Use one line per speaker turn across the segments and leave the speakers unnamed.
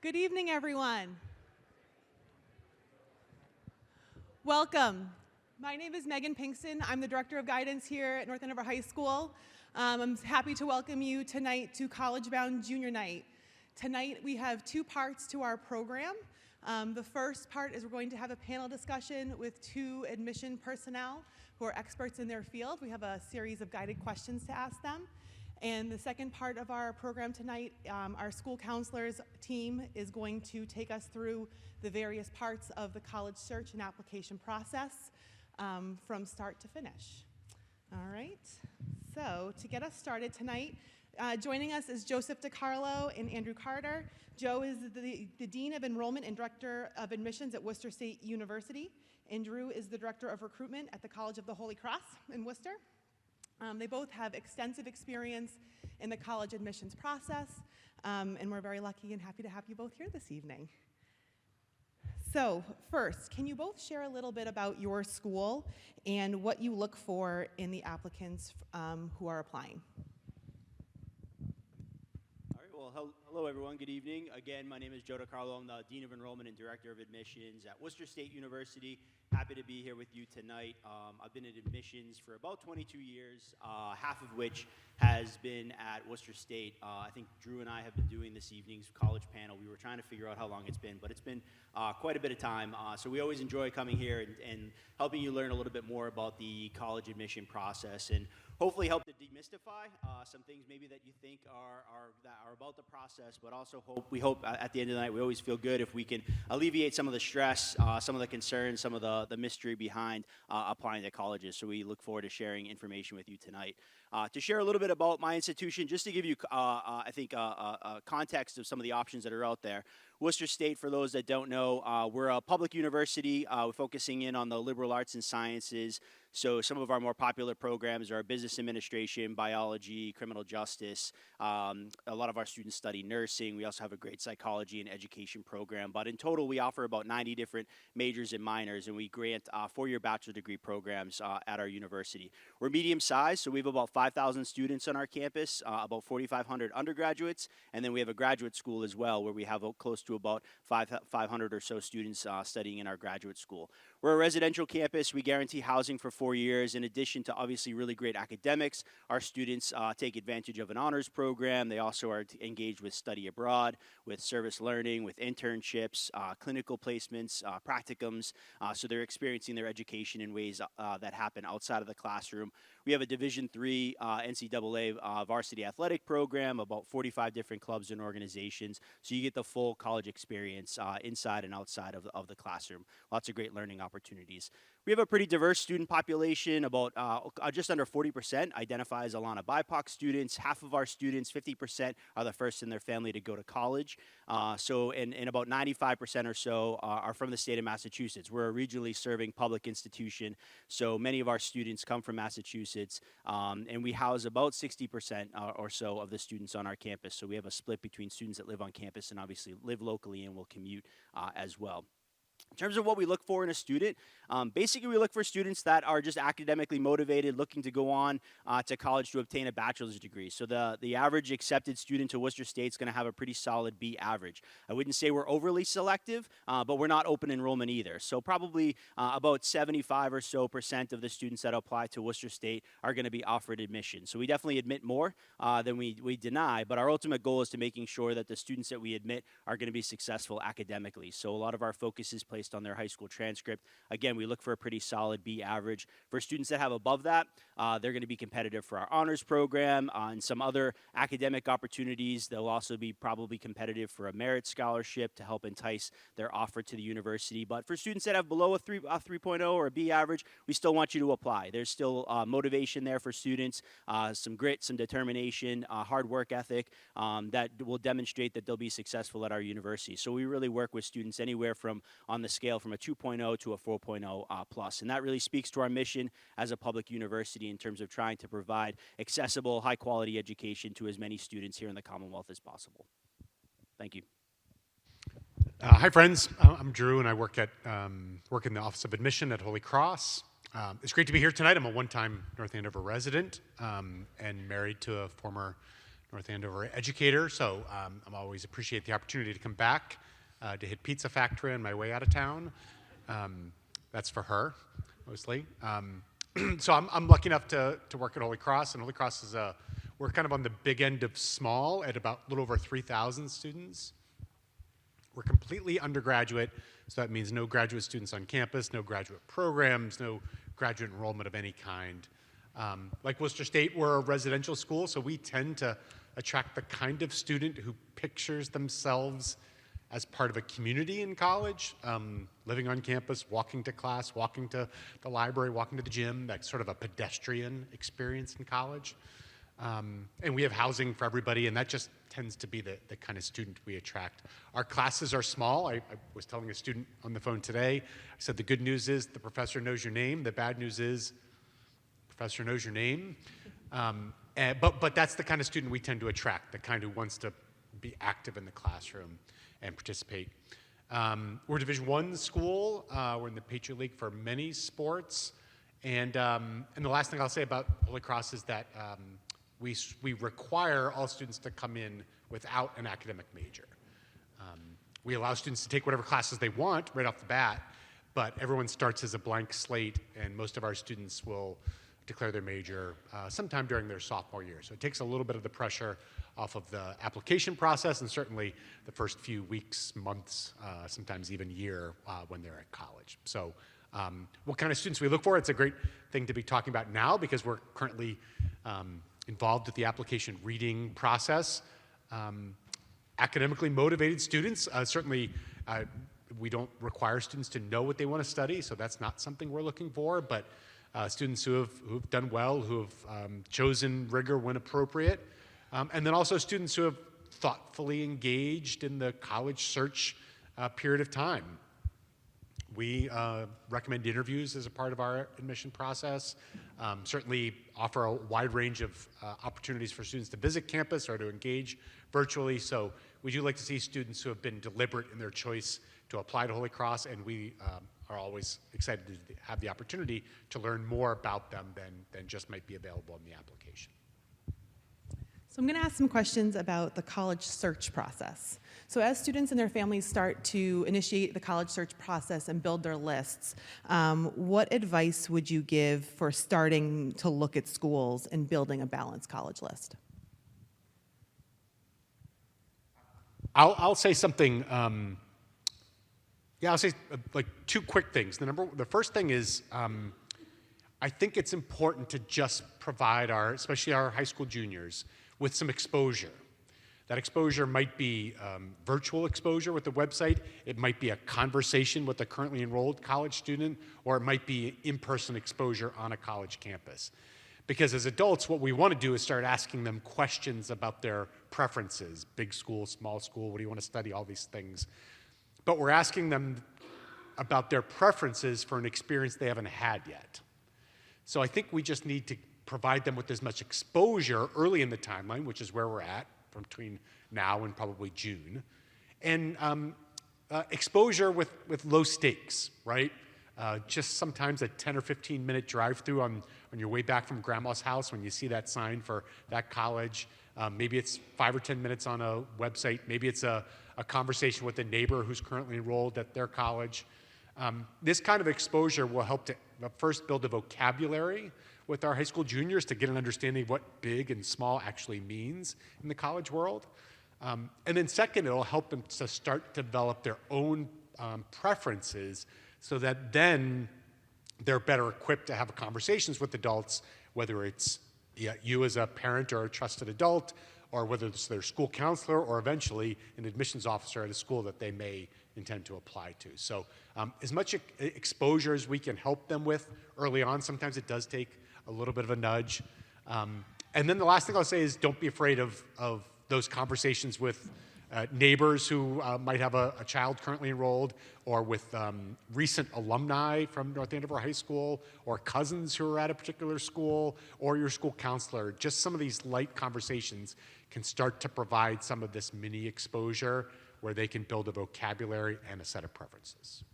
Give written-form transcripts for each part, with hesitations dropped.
Good evening, everyone. Welcome. My name is Megan Pinkston. I'm the Director of Guidance here at North Andover High School. I'm happy to welcome you tonight to College Bound Junior Night. Tonight we have two parts to our program. The first part is we're going to have a panel discussion with two admission personnel who are experts in their field. We have a series of guided questions to ask them. And the second part of our program tonight, our school counselors team is going to take us through the various parts of the college search and application process from start to finish. All right, so to get us started tonight, joining us is Joseph DiCarlo and Andrew Carter. Joe is the Dean of Enrollment and Director of Admissions at Worcester State University. Andrew is the Director of Recruitment at the College of the Holy Cross in Worcester. They both have extensive experience in the college admissions process, and we're very lucky and happy to have you both here this evening. So first, can you both share a little bit about your school and what you look for in the applicants who are applying?
All right, well, hello everyone, good evening. Again, my name is Joe DiCarlo. I'm the Dean of Enrollment and Director of Admissions at Worcester State University. Happy to be here with you tonight. I've been in admissions for about 22 years, half of which has been at Worcester State. I think Drew and I have been doing this evening's college panel. We were trying to figure out how long it's been, but it's been quite a bit of time. So we always enjoy coming here and helping you learn a little bit more about the college admission process and hopefully help to demystify some things maybe that you think are about the process, but also we hope at the end of the night we always feel good if we can alleviate some of the stress, some of the concerns, some of the mystery behind applying to colleges. So we look forward to sharing information with you tonight. To share a little bit about my institution, just to give you, I think, a context of some of the options that are out there. Worcester State, for those that don't know, we're a public university. We're focusing in on the liberal arts and sciences. So some of our more popular programs are business administration, biology, criminal justice. A lot of our students study nursing. We also have a great psychology and education program. But in total, we offer about 90 different majors and minors, and we grant four-year bachelor degree programs at our university. We're medium sized, so we have about 5,000 students on our campus, about 4,500 undergraduates, and then we have a graduate school as well, where we have close to about 500 or so students studying in our graduate school. We're a residential campus. We guarantee housing for 4 years. In addition to obviously really great academics, our students take advantage of an honors program. They also are engaged with study abroad, with service learning, with internships, clinical placements, practicums. So they're experiencing their education in ways that happen outside of the classroom. We have a Division III NCAA varsity athletic program, about 45 different clubs and organizations. So you get the full college experience inside and outside of the classroom. Lots of great learning opportunities. We have a pretty diverse student population. About just under 40% identify as Alana BIPOC students. Half of our students, 50%, are the first in their family to go to college. And about 95% or so are from the state of Massachusetts. We're a regionally serving public institution, so many of our students come from Massachusetts, and we house about 60% or so of the students on our campus. So we have a split between students that live on campus and obviously live locally and will commute as well. In terms of what we look for in a student, basically we look for students that are just academically motivated, looking to go on to college to obtain a bachelor's degree. So the average accepted student to Worcester State is going to have a pretty solid B average. I wouldn't say we're overly selective, but we're not open enrollment either. So probably about 75% or so of the students that apply to Worcester State are going to be offered admission. So we definitely admit more than we deny, but our ultimate goal is to making sure that the students that we admit are going to be successful academically. So a lot of our focus is placed on their high school transcript. Again, we look for a pretty solid B average. For students that have above that, they're going to be competitive for our honors program and some other academic opportunities. They'll also be probably competitive for a merit scholarship to help entice their offer to the university. But for students that have below a 3.0 or a B average, we still want you to apply. There's still motivation there for students, some grit, some determination, hard work ethic that will demonstrate that they'll be successful at our university. So we really work with students anywhere from on the scale from a 2.0 to a 4.0 plus. And that really speaks to our mission as a public university in terms of trying to provide accessible, high-quality education to as many students here in the Commonwealth as possible. Thank you.
Hi, friends. I'm Drew, and I work in the Office of Admission at Holy Cross. It's great to be here tonight. I'm a one-time North Andover resident and married to a former North Andover educator, so I'm always appreciate the opportunity to come back to hit Pizza Factory on my way out of town. That's for her, mostly. So I'm lucky enough to work at Holy Cross, and Holy Cross is we're kind of on the big end of small at about a little over 3,000 students. We're completely undergraduate, so that means no graduate students on campus, no graduate programs, no graduate enrollment of any kind. Like Worcester State, we're a residential school, so we tend to attract the kind of student who pictures themselves as part of a community in college, living on campus, walking to class, walking to the library, walking to the gym, that's sort of a pedestrian experience in college. And we have housing for everybody, and that just tends to be the kind of student we attract. Our classes are small. I was telling a student on the phone today, I said the good news is the professor knows your name. The bad news is the professor knows your name. But that's the kind of student we tend to attract, the kind who wants to be active in the classroom and participate. We're a Division I school. We're in the Patriot League for many sports. And the last thing I'll say about Holy Cross is that we require all students to come in without an academic major. We allow students to take whatever classes they want right off the bat, but everyone starts as a blank slate, and most of our students will declare their major sometime during their sophomore year. So it takes a little bit of the pressure off of the application process, and certainly the first few weeks, months, sometimes even year when they're at college. So what kind of students we look for, it's a great thing to be talking about now because we're currently involved with the application reading process. Academically motivated students, certainly we don't require students to know what they want to study, so that's not something we're looking for, but students who've done well, who have chosen rigor when appropriate, and then also students who have thoughtfully engaged in the college search period of time. We recommend interviews as a part of our admission process, certainly offer a wide range of opportunities for students to visit campus or to engage virtually, so we do like to see students who have been deliberate in their choice to apply to Holy Cross, and we are always excited to have the opportunity to learn more about them than just might be available in the application.
So I'm going to ask some questions about the college search process. So as students and their families start to initiate the college search process and build their lists, what advice would you give for starting to look at schools and building a balanced college list?
I'll say something. I'll say like two quick things. The first thing is I think it's important to just provide especially our high school juniors, with some exposure. That exposure might be virtual exposure with the website, it might be a conversation with a currently enrolled college student, or it might be in-person exposure on a college campus. Because as adults, what we want to do is start asking them questions about their preferences, big school, small school, what do you want to study, all these things. But we're asking them about their preferences for an experience they haven't had yet. So I think we just need to provide them with as much exposure early in the timeline, which is where we're at between now and probably June, and exposure with low stakes, right? Just sometimes a 10 or 15 minute drive through on your way back from grandma's house when you see that sign for that college. Maybe it's 5 or 10 minutes on a website. Maybe it's a conversation with a neighbor who's currently enrolled at their college. This kind of exposure will help to first build a vocabulary with our high school juniors to get an understanding of what big and small actually means in the college world. And then second, it'll help them to start to develop their own preferences so that then they're better equipped to have conversations with adults, whether it's you as a parent or a trusted adult, or whether it's their school counselor or eventually an admissions officer at a school that they may intend to apply to. So as much exposure as we can help them with early on, sometimes it does take a little bit of a nudge. And then the last thing I'll say is don't be afraid of those conversations with neighbors who might have a child currently enrolled, or with recent alumni from North Andover High School, or cousins who are at a particular school, or your school counselor. Just some of these light conversations can start to provide some of this mini exposure where they can build a vocabulary and a set of preferences.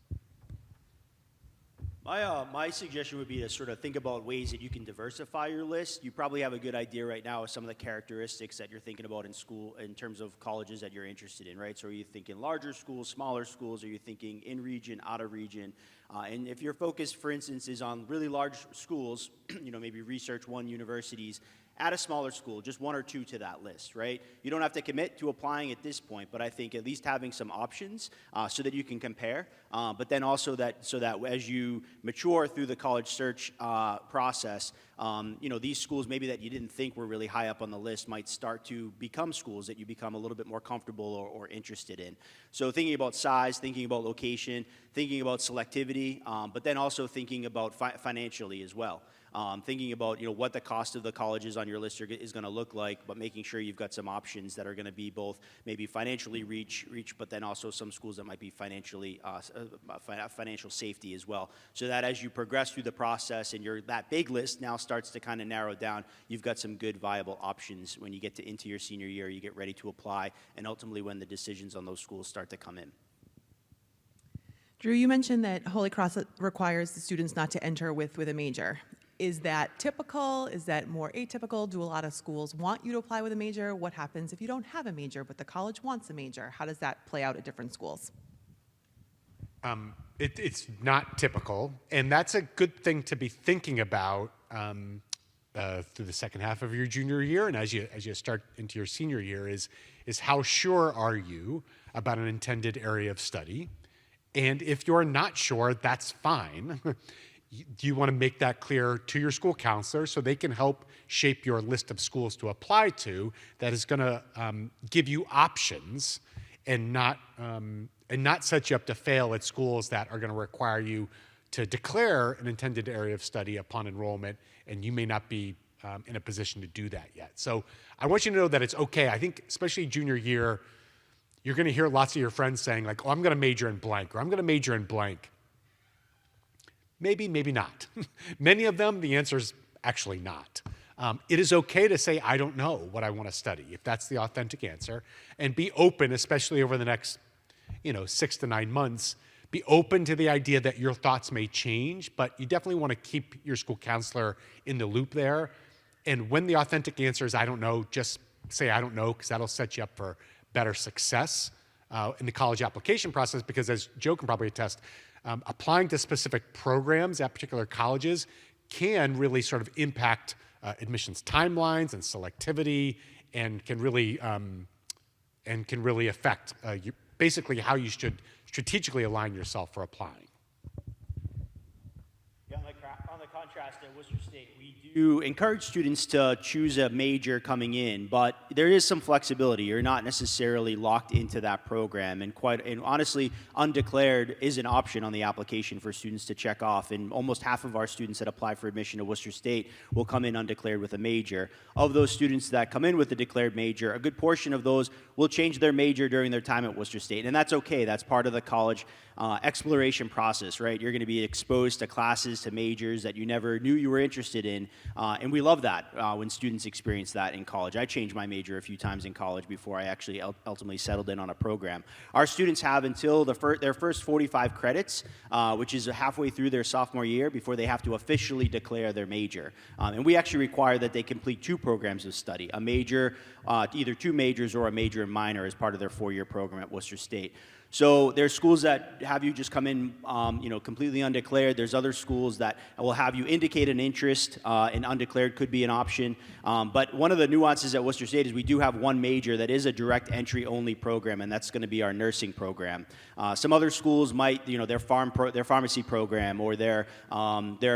My suggestion would be to sort of think about ways that you can diversify your list. You probably have a good idea right now of some of the characteristics that you're thinking about in school in terms of colleges that you're interested in, right? So are you thinking larger schools, smaller schools? Are you thinking in region, out of region? And if your focus, for instance, is on really large schools, maybe Research One universities, add a smaller school, just one or two to that list, right? You don't have to commit to applying at this point, but I think at least having some options so that you can compare, but then also so that as you mature through the college search process, these schools maybe that you didn't think were really high up on the list might start to become schools that you become a little bit more comfortable or interested in. So thinking about size, thinking about location, thinking about selectivity, but then also thinking about financially as well. Thinking about what the cost of the colleges on your list is going to look like, but making sure you've got some options that are going to be both maybe financially reach, but then also some schools that might be financially financial safety as well. So that as you progress through the process and that big list now starts to kind of narrow down, you've got some good viable options when you get into your senior year, you get ready to apply, and ultimately when the decisions on those schools start to come in.
Drew, you mentioned that Holy Cross requires the students not to enter with a major. Is that typical? Is that more atypical? Do a lot of schools want you to apply with a major? What happens if you don't have a major, but the college wants a major? How does that play out at different schools?
It's not typical, and that's a good thing to be thinking about through the second half of your junior year, and as you start into your senior year, is how sure are you about an intended area of study? And if you're not sure, that's fine. You want to make that clear to your school counselor so they can help shape your list of schools to apply to that is going to give you options and not set you up to fail at schools that are going to require you to declare an intended area of study upon enrollment, and you may not be in a position to do that yet. So I want you to know that it's okay. I think especially junior year, you're going to hear lots of your friends saying like, oh, I'm going to major in blank, or I'm going to major in blank. Maybe, maybe not. Many of them, the answer is actually not. It is okay to say, I don't know what I want to study, if that's the authentic answer, and be open, especially over the next 6 to 9 months, be open to the idea that your thoughts may change, but you definitely want to keep your school counselor in the loop there. And when the authentic answer is, I don't know, just say, I don't know, because that'll set you up for better success in the college application process, because as Joe can probably attest, applying to specific programs at particular colleges can really sort of impact admissions timelines and selectivity, and can really affect basically how you should strategically align yourself for applying.
Yeah, on the contrast at Worcester State, we do encourage students to choose a major coming in, but there is some flexibility. You're not necessarily locked into that program, and honestly, undeclared is an option on the application for students to check off, and almost half of our students that apply for admission to Worcester State will come in undeclared with a major. Of those students that come in with a declared major, a good portion of those will change their major during their time at Worcester State, and that's okay. That's part of the college exploration process, right? You're going to be exposed to classes, to majors that you never knew you were interested in, and we love that when students experience that in college. I changed my major a few times in college before I actually ultimately settled in on a program. Our students have until their first 45 credits, which is halfway through their sophomore year, before they have to officially declare their major. And we actually require that they complete 2 programs of study, a major, either 2 majors or a major and minor as part of their 4-year program at Worcester State. So there's schools that have you just come in, completely undeclared. There's other schools that will have you indicate an interest, and undeclared could be an option. But one of the nuances at Worcester State is we do have one major that is a direct entry only program, and that's going to be our nursing program. Some other schools might, their pharmacy program, or their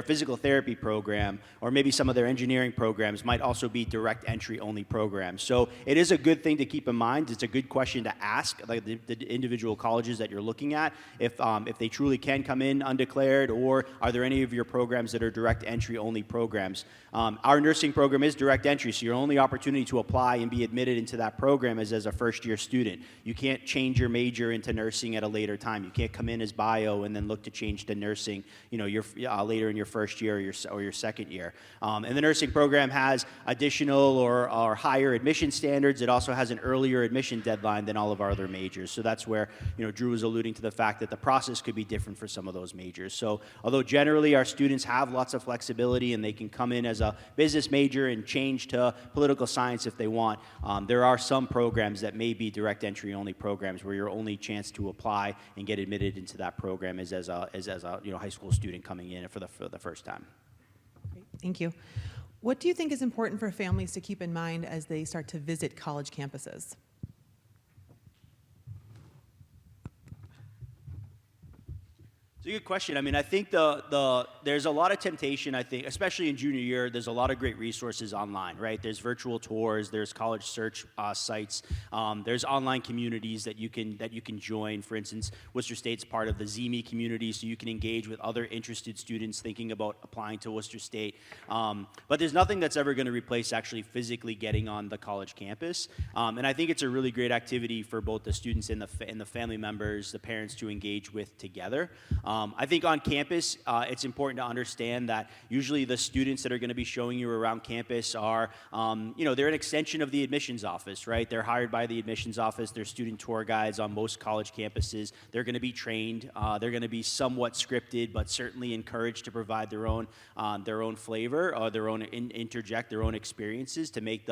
physical therapy program, or maybe some of their engineering programs might also be direct entry only programs. So it is a good thing to keep in mind. It's a good question to ask, like the individual colleges that you're looking at, if they truly can come in undeclared, or are there any of your programs that are direct direct entry only programs. Our nursing program is direct entry, so your only opportunity to apply and be admitted into that program is as a first-year student. You can't change your major into nursing at a later time. You can't come in as bio and then look to change to nursing, later in your first year or your second year. And the nursing program has additional or higher admission standards. It also has an earlier admission deadline than all of our other majors. So that's where, Drew was alluding to the fact that the process could be different for some of those majors. So although generally our students have lots of flexibility and they can come in as a business major and change to political science if they want, there are some programs that may be direct entry only programs where your only chance to apply and get admitted into that program is as a high school student coming in for the first time.
Great. Thank you. What do you think is important for families to keep in mind as they start to visit college campuses?
It's a good question. I mean, I think there's a lot of temptation, I think, especially in junior year, there's a lot of great resources online, right? There's virtual tours, there's college search sites, there's online communities that you can join. For instance, Worcester State's part of the ZME community, so you can engage with other interested students thinking about applying to Worcester State. But there's nothing that's ever going to replace actually physically getting on the college campus. And I think it's a really great activity for both the students and the family members, the parents to engage with together. I think on campus, it's important to understand that usually the students that are going to be showing you around campus are, they're an extension of the admissions office, right? They're hired by the admissions office. They're student tour guides on most college campuses. They're going to be trained. They're going to be somewhat scripted, but certainly encouraged to provide their own flavor, or interject their own experiences to make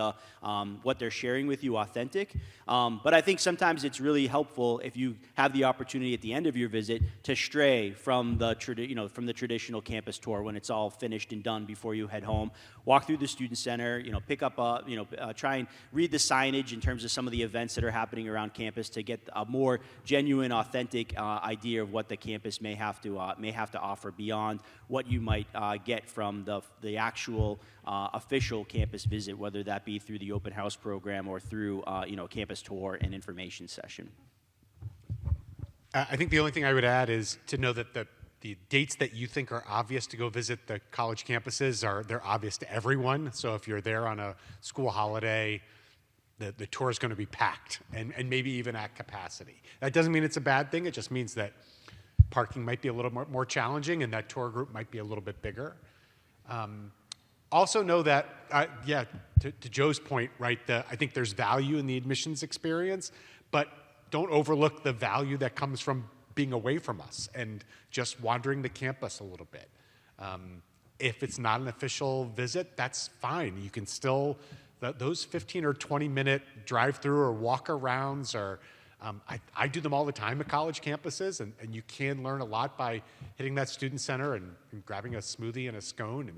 what they're sharing with you authentic. But I think sometimes it's really helpful if you have the opportunity at the end of your visit to stray from the traditional campus tour when it's all finished and done before you head home. Walk through the student center, pick up try and read the signage in terms of some of the events that are happening around campus to get a more genuine, authentic idea of what the campus may have to offer beyond what you might get from the actual official campus visit, whether that be through the open house program or through campus tour and information session.
I think the only thing I would add is to know that the dates that you think are obvious to go visit the college campuses they're obvious to everyone. So if you're there on a school holiday, the tour is going to be packed and maybe even at capacity. That doesn't mean it's a bad thing. It just means that parking might be a little more challenging and that tour group might be a little bit bigger. Also know that, to Joe's point, right, I think there's value in the admissions experience, but don't overlook the value that comes from being away from us and just wandering the campus a little bit. If it's not an official visit, that's fine. You can still, those 15 or 20 minute drive-through or walk-arounds I do them all the time at college campuses, and you can learn a lot by hitting that student center and grabbing a smoothie and a scone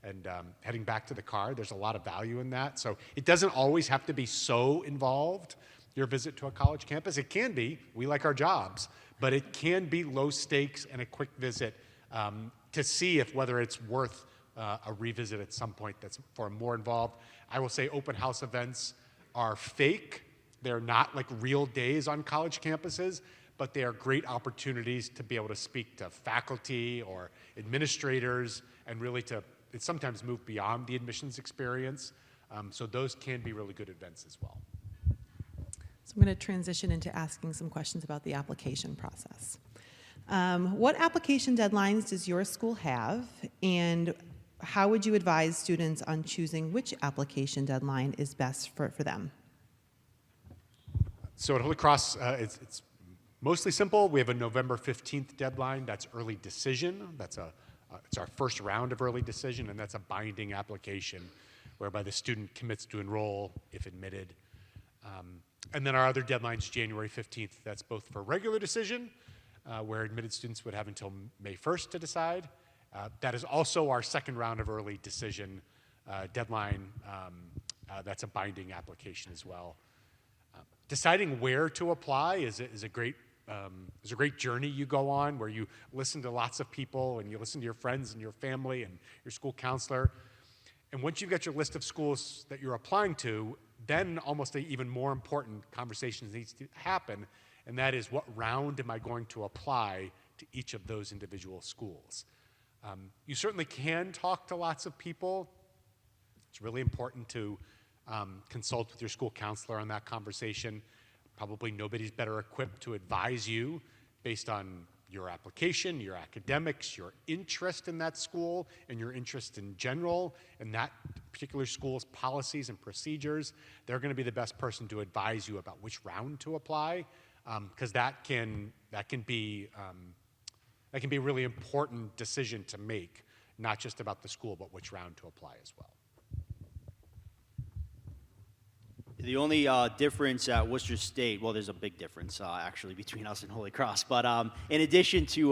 and heading back to the car. There's a lot of value in that. So it doesn't always have to be so involved, your visit to a college campus. It can be. We like our jobs. But it can be low stakes and a quick visit to see whether it's worth a revisit at some point that's for more involved. I will say open house events are fake. They're not like real days on college campuses, but they are great opportunities to be able to speak to faculty or administrators and really to sometimes move beyond the admissions experience. So those can be really good events as well.
So I'm going to transition into asking some questions about the application process. What application deadlines does your school have, and how would you advise students on choosing which application deadline is best for them?
So at Holy Cross, it's mostly simple. We have a November 15th deadline. That's early decision. It's our first round of early decision, and that's a binding application whereby the student commits to enroll if admitted. And then our other deadline's January 15th. That's both for regular decision, where admitted students would have until May 1st to decide. That is also our second round of early decision deadline. That's a binding application as well. Deciding where to apply is a great journey you go on, where you listen to lots of people and you listen to your friends and your family and your school counselor. And once you've got your list of schools that you're applying to, then almost an even more important conversation needs to happen, and that is, what round am I going to apply to each of those individual schools? You certainly can talk to lots of people. It's really important to consult with your school counselor on that conversation. Probably nobody's better equipped to advise you based on your application, your academics, your interest in that school, and your interest in general, and that particular school's policies and procedures. They're going to be the best person to advise you about which round to apply, because that can be a really important decision to make, not just about the school, but which round to apply as well.
The only difference at Worcester State, well, there's a big difference actually between us and Holy Cross, but in addition to,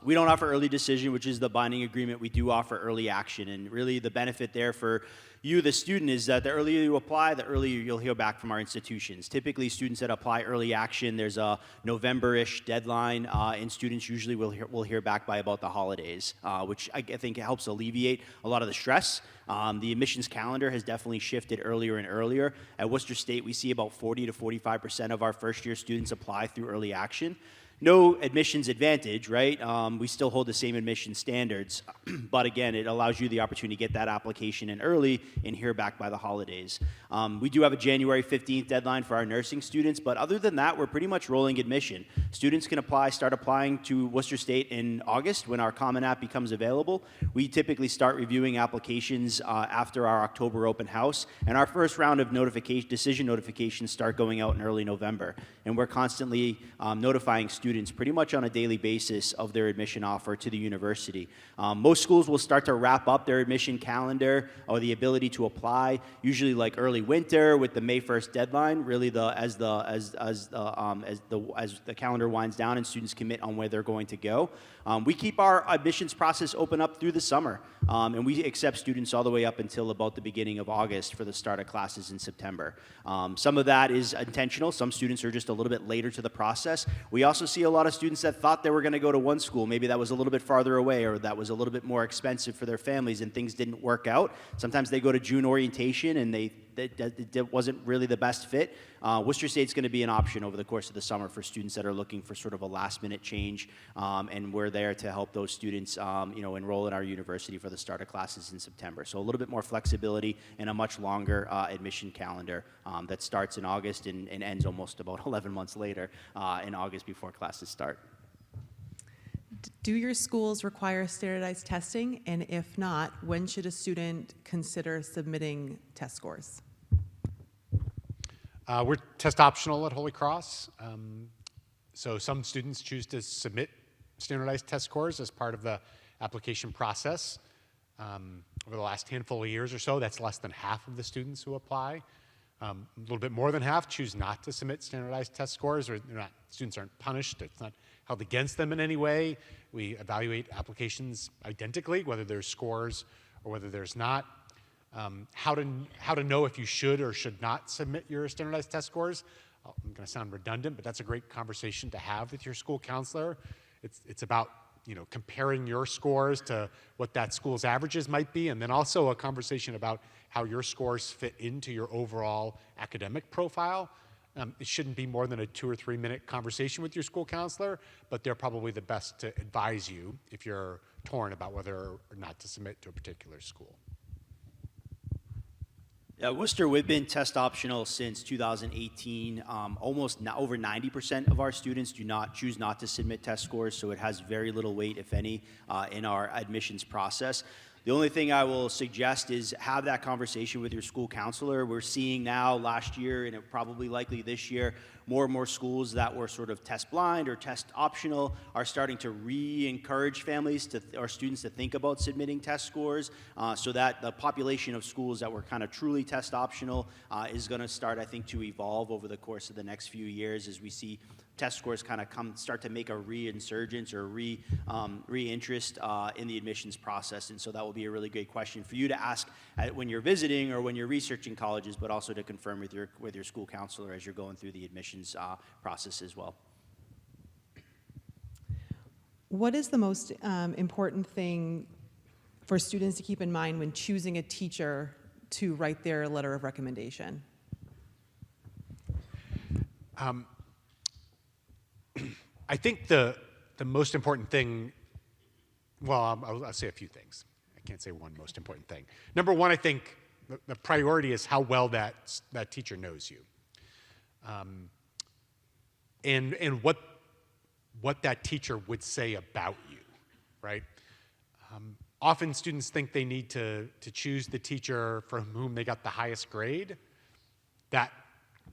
we don't offer early decision, which is the binding agreement. We do offer early action, and really the benefit there for you, the student, is that the earlier you apply, the earlier you'll hear back from our institutions. Typically, students that apply early action, there's a November-ish deadline, and students usually will hear back by about the holidays, which I think helps alleviate a lot of the stress. The admissions calendar has definitely shifted earlier and earlier. At Worcester State, we see about 40 to 45% of our first-year students apply through early action. No admissions advantage, right? We still hold the same admission standards, but again, it allows you the opportunity to get that application in early and hear back by the holidays. We do have a January 15th deadline for our nursing students, but other than that, we're pretty much rolling admission. Students can start applying to Worcester State in August when our Common App becomes available. We typically start reviewing applications after our October open house, and our first round of decision notifications start going out in early November. And we're constantly notifying students pretty much on a daily basis of their admission offer to the university. Most schools will start to wrap up their admission calendar or the ability to apply, usually like early winter with the May 1st deadline. Really, as the calendar winds down and students commit on where they're going to go. We keep our admissions process open up through the summer, and we accept students all the way up until about the beginning of August for the start of classes in September. Some of that is intentional. Some students are just a little bit later to the process. We also see a lot of students that thought they were going to go to one school, maybe that was a little bit farther away or that was a little bit more expensive for their families, and things didn't work out. Sometimes they go to June orientation and that wasn't really the best fit. Worcester State's going to be an option over the course of the summer for students that are looking for sort of a last-minute change, and we're there to help those students, enroll in our university for the start of classes in September. So a little bit more flexibility and a much longer admission calendar that starts in August and ends almost about 11 months later in August before classes start.
Do your schools require standardized testing? And if not, when should a student consider submitting test scores?
We're test optional at Holy Cross. So some students choose to submit standardized test scores as part of the application process. Over the last handful of years or so, that's less than half of the students who apply. A little bit more than half choose not to submit standardized test scores, or students aren't punished. It's not held against them in any way. We evaluate applications identically, whether there's scores or whether there's not. How to know if you should or should not submit your standardized test scores. I'm going to sound redundant, but that's a great conversation to have with your school counselor. It's about comparing your scores to what that school's averages might be, and then also a conversation about how your scores fit into your overall academic profile. It shouldn't be more than a 2 or 3 minute conversation with your school counselor, but they're probably the best to advise you if you're torn about whether or not to submit to a particular school.
Yeah, Worcester, we've been test optional since 2018. Almost over 90% of our students choose not to submit test scores, so it has very little weight, if any, in our admissions process. The only thing I will suggest is have that conversation with your school counselor. We're seeing now, last year, and probably likely this year, more and more schools that were sort of test blind or test optional are starting to re-encourage families or students to think about submitting test scores, so that the population of schools that were kind of truly test optional is going to start, I think, to evolve over the course of the next few years as we see test scores kind of start to make a re-insurgence or re-interest in the admissions process. And so that will be a really great question for you to ask when you're visiting or when you're researching colleges, but also to confirm with your school counselor as you're going through the admissions process as well.
What is the most important thing for students to keep in mind when choosing a teacher to write their letter of recommendation?
I think the most important thing Well, I'll say a few things. I can't say one most important thing. Number one, I think the priority is how well that teacher knows you, and what that teacher would say about you, right? Often students think they need to choose the teacher from whom they got the highest grade. That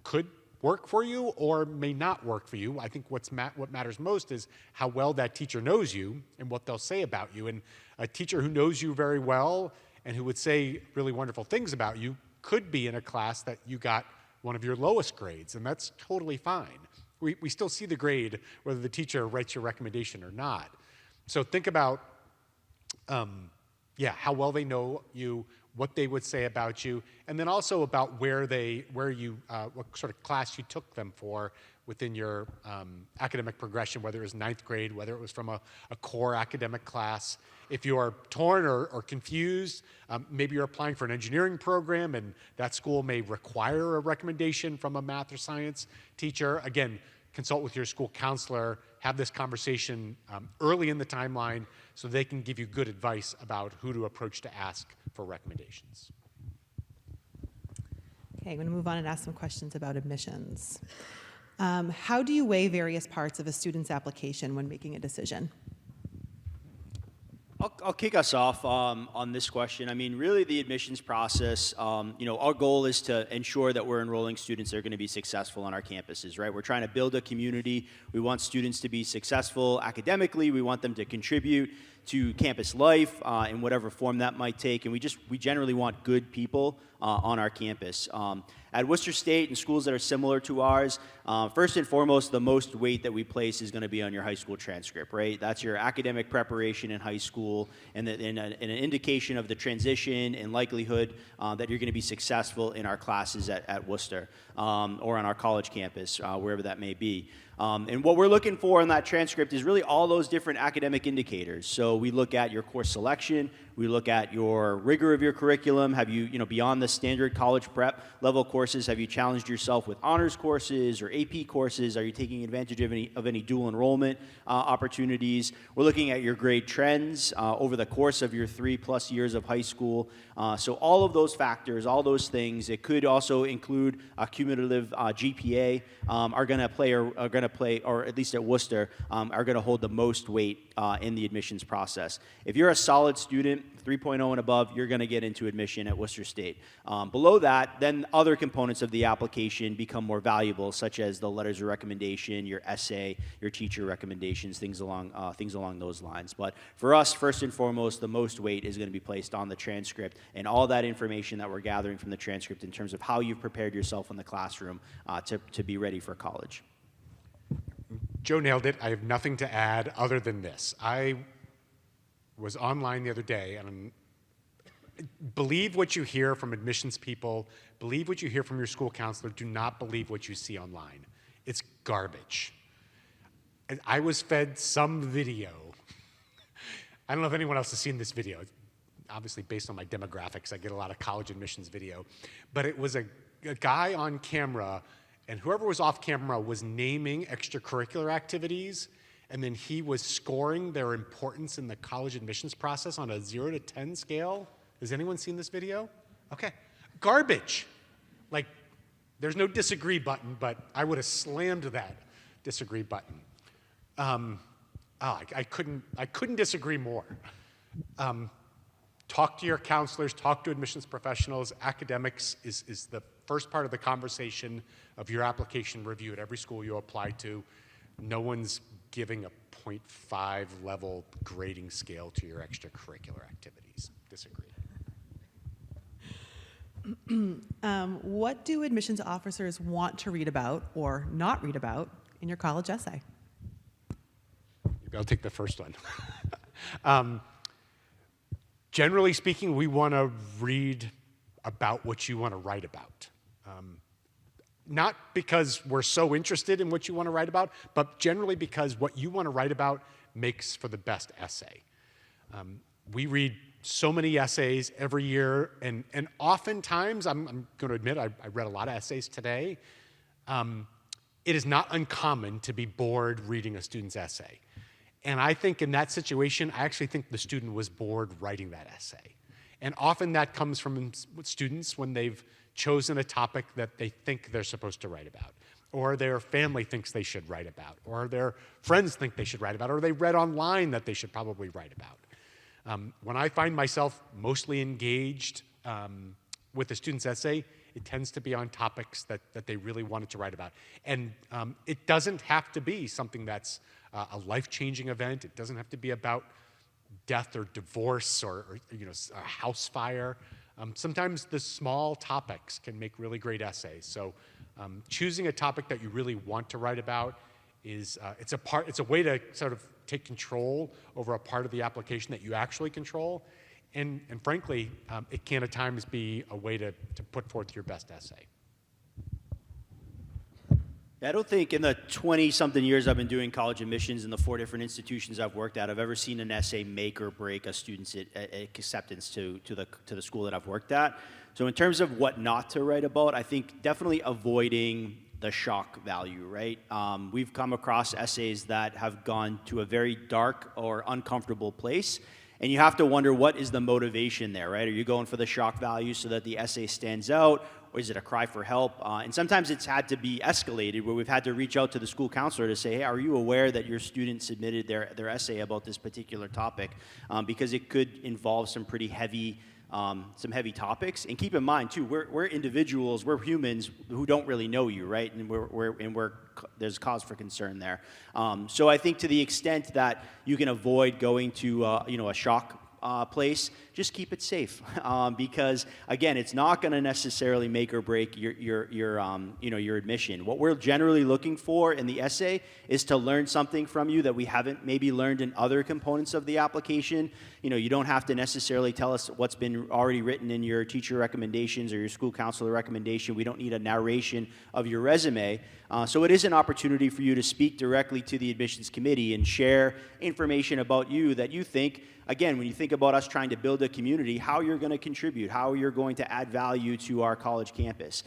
could work for you or may not work for you. I think what matters most is how well that teacher knows you and what they'll say about you. And a teacher who knows you very well and who would say really wonderful things about you could be in a class that you got one of your lowest grades, and that's totally fine. We still see the grade whether the teacher writes your recommendation or not. So think about, how well they know you, what they would say about you, and then also about what sort of class you took them for within your academic progression, whether it was ninth grade, whether it was from a core academic class. If you are torn or confused, maybe you're applying for an engineering program and that school may require a recommendation from a math or science teacher. Again, consult with your school counselor, have this conversation early in the timeline so they can give you good advice about who to approach to ask for recommendations.
Okay, I'm going to move on and ask some questions about admissions. How do you weigh various parts of a student's application when making a decision?
I'll kick us off on this question. I mean, really the admissions process, our goal is to ensure that we're enrolling students that are going to be successful on our campuses, right? We're trying to build a community. We want students to be successful academically. We want them to contribute to campus life in whatever form that might take. And we generally want good people on our campus. At Worcester State and schools that are similar to ours, first and foremost, the most weight that we place is going to be on your high school transcript, right? That's your academic preparation in high school and an indication of the transition and likelihood that you're going to be successful in our classes at Worcester or on our college campus, wherever that may be. And what we're looking for in that transcript is really all those different academic indicators. So we look at your course selection, we look at your rigor of your curriculum. Have you, beyond the standard college prep level courses, have you challenged yourself with honors courses or AP courses? Are you taking advantage of any dual enrollment opportunities? We're looking at your grade trends over the course of your 3+ years of high school. So all of those factors, all those things, it could also include a cumulative GPA, are going to play, or at least at Worcester, are going to hold the most weight in the admissions process. If you're a solid student, 3.0 and above, you're going to get into admission at Worcester State. Below that, then other components of the application become more valuable, such as the letters of recommendation, your essay, your teacher recommendations, things along those lines. But for us, first and foremost, the most weight is going to be placed on the transcript and all that information that we're gathering from the transcript in terms of how you've prepared yourself in the classroom to be ready for college.
Joe nailed it. I have nothing to add other than this. I was online the other day, and believe what you hear from admissions people, believe what you hear from your school counselor, do not believe what you see online. It's garbage. And I was fed some video. I don't know if anyone else has seen this video. It's obviously based on my demographics. I get a lot of college admissions video. But it was a guy on camera, and whoever was off camera was naming extracurricular activities, and then he was scoring their importance in the college admissions process on a 0 to 10 scale. Has anyone seen this video? Okay. Garbage. Like, there's no disagree button, but I would have slammed that disagree button. I couldn't disagree more. Talk to your counselors, talk to admissions professionals. Academics is the first part of the conversation of your application review at every school you apply to. No one's giving a 0.5 level grading scale to your extracurricular activities. Disagree.
What do admissions officers want to read about or not read about in your college essay?
Maybe I'll take the first one. Generally speaking, we want to read about what you want to write about. Not because we're so interested in what you want to write about, but generally because what you want to write about makes for the best essay. We read so many essays every year, and oftentimes, I'm going to admit, I read a lot of essays today. It is not uncommon to be bored reading a student's essay. And I think in that situation, I actually think the student was bored writing that essay. And often that comes from students when they've chosen a topic that they think they're supposed to write about, or their family thinks they should write about, or their friends think they should write about, or they read online that they should probably write about. When I find myself mostly engaged with a student's essay, it tends to be on topics that they really wanted to write about. And it doesn't have to be something that's a life-changing event. It doesn't have to be about death or divorce or a house fire. Sometimes the small topics can make really great essays. So choosing a topic that you really want to write about is it's a way to sort of take control over a part of the application that you actually control. And frankly, it can at times be a way to put forth your best essay.
I don't think in the 20-something years I've been doing college admissions in the 4 different institutions I've worked at, I've ever seen an essay make or break a student's acceptance to the school that I've worked at. So in terms of what not to write about, I think definitely avoiding the shock value, right? We've come across essays that have gone to a very dark or uncomfortable place, and you have to wonder, what is the motivation there, right? Are you going for the shock value so that the essay stands out, or is it a cry for help? And sometimes it's had to be escalated, where we've had to reach out to the school counselor to say, hey, are you aware that your student submitted their essay about this particular topic? Because it could involve some pretty heavy topics. And keep in mind, too, we're individuals, we're humans who don't really know you, right? And there's cause for concern there. So I think to the extent that you can avoid going to a shock place, just keep it safe, because again, it's not going to necessarily make or break your admission. What we're generally looking for in the essay is to learn something from you that we haven't maybe learned in other components of the application. You don't have to necessarily tell us what's been already written in your teacher recommendations or your school counselor recommendation. We don't need a narration of your resume. So it is an opportunity for you to speak directly to the admissions committee and share information about you that you think, again, when you think about us trying to build a community, how you're going to contribute, how you're going to add value to our college campus,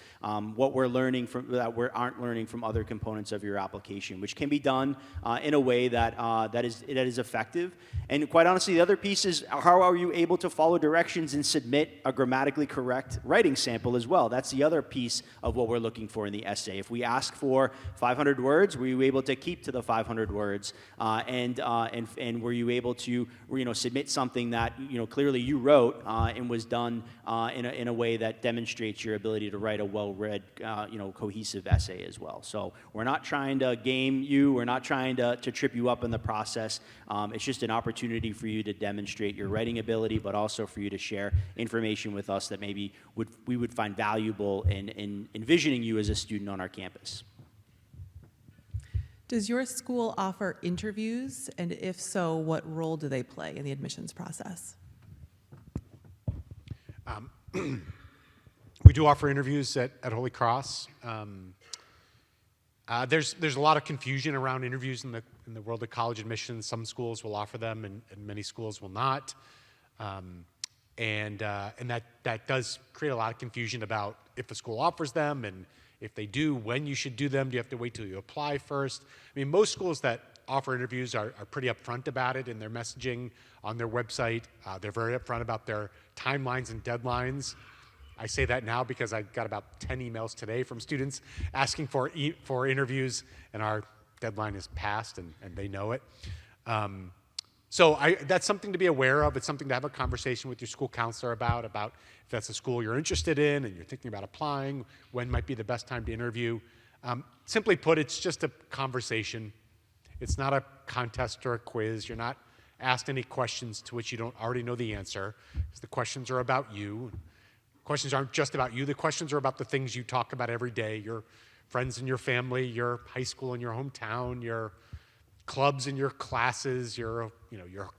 what we're learning that we aren't learning from other components of your application, which can be done in a way that is effective. And quite honestly, the other piece is, how are you able to follow directions and submit a grammatically correct writing sample as well? That's the other piece of what we're looking for in the essay. If we ask for 500 words, were you able to keep to the 500 words? And were you able to submit something that clearly you wrote and was done in a way that demonstrates your ability to write a well-read, cohesive essay as well. So we're not trying to game you. We're not trying to trip you up in the process. It's just an opportunity for you to demonstrate your writing ability, but also for you to share information with us that maybe we would find valuable in envisioning you as a student on our campus.
Does your school offer interviews? And if so, what role do they play in the admissions process?
We do offer interviews at Holy Cross. There's a lot of confusion around interviews in the world of college admissions. Some schools will offer them, and many schools will not. And that does create a lot of confusion about if a school offers them, and if they do, when you should do them. Do you have to wait till you apply first? I mean, most schools that offer interviews are pretty upfront about it in their messaging on their website. They're very upfront about their timelines and deadlines. I say that now because I got about 10 emails today from students asking for interviews, and our deadline is passed, and they know it. So that's something to be aware of. It's something to have a conversation with your school counselor about if that's a school you're interested in and you're thinking about applying, when might be the best time to interview. Simply put, it's just a conversation. It's not a contest or a quiz. You're not asked any questions to which you don't already know the answer, because the questions are about you. Questions aren't just about you. The questions are about the things you talk about every day, your friends and your family, your high school and your hometown, your clubs and your classes, your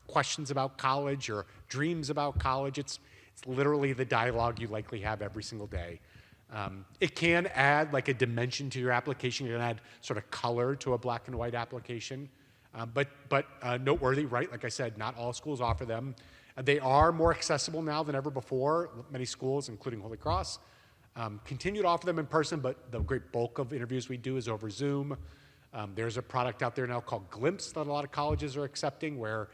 questions about college, your dreams about college. It's literally the dialogue you likely have every single day. It can add like a dimension to your application. It can add sort of color to a black and white application. But noteworthy, right? Like I said, not all schools offer them. They are more accessible now than ever before. Many schools, including Holy Cross, continue to offer them in person, but the great bulk of interviews we do is over Zoom. There's a product out there now called Glimpse that a lot of colleges are accepting where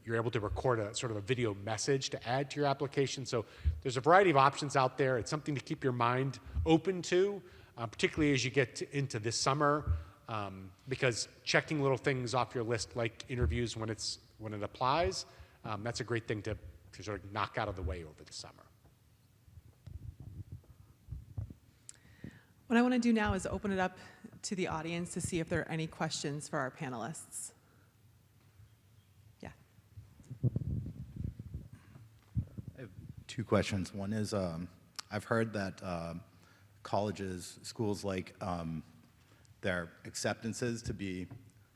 you're able to record a sort of a video message to add to your application. So there's a variety of options out there. It's something to keep your mind open to, particularly as you get into this summer, because checking little things off your list like interviews when it applies, that's a great thing to sort of knock out of the way over the summer.
What I want to do now is open it up to the audience to see if there are any questions for our panelists. Yeah.
I have two questions. One is, I've heard that colleges, schools like their acceptances to be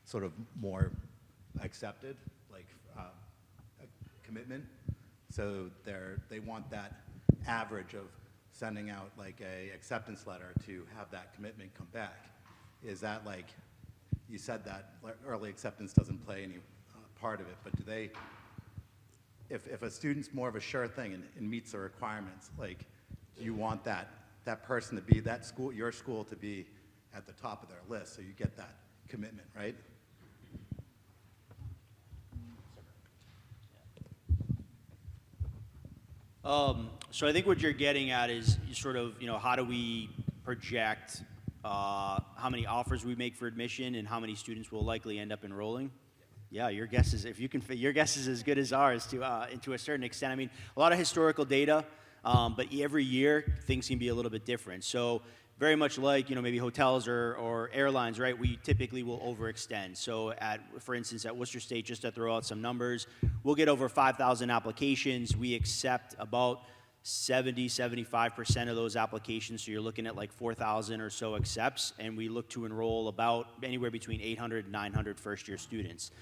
sort of more accepted, like a commitment. So they want that average of sending out like a acceptance letter to have that commitment come back. Is that like, you said that early acceptance doesn't play any part of it, but do they, if a student's more of a sure thing and meets the requirements, like, do you want that person to be, that school, your school to be at the top of their list so you get that commitment, right?
So I think what you're getting at is sort of, how do we project how many offers we make for admission and how many students will likely end up enrolling? Yeah, your guess is, your guess is as good as ours to a certain extent. I mean, a lot of historical data, but every year things can be a little bit different. So very much like, maybe hotels or airlines, right? We typically will overextend. So for instance, at Worcester State, just to throw out some numbers, we'll get over 5,000 applications. We accept about 75% of those applications, so you're looking at like 4,000 or so accepts, and we look to enroll about anywhere between 800 and 900 first-year students.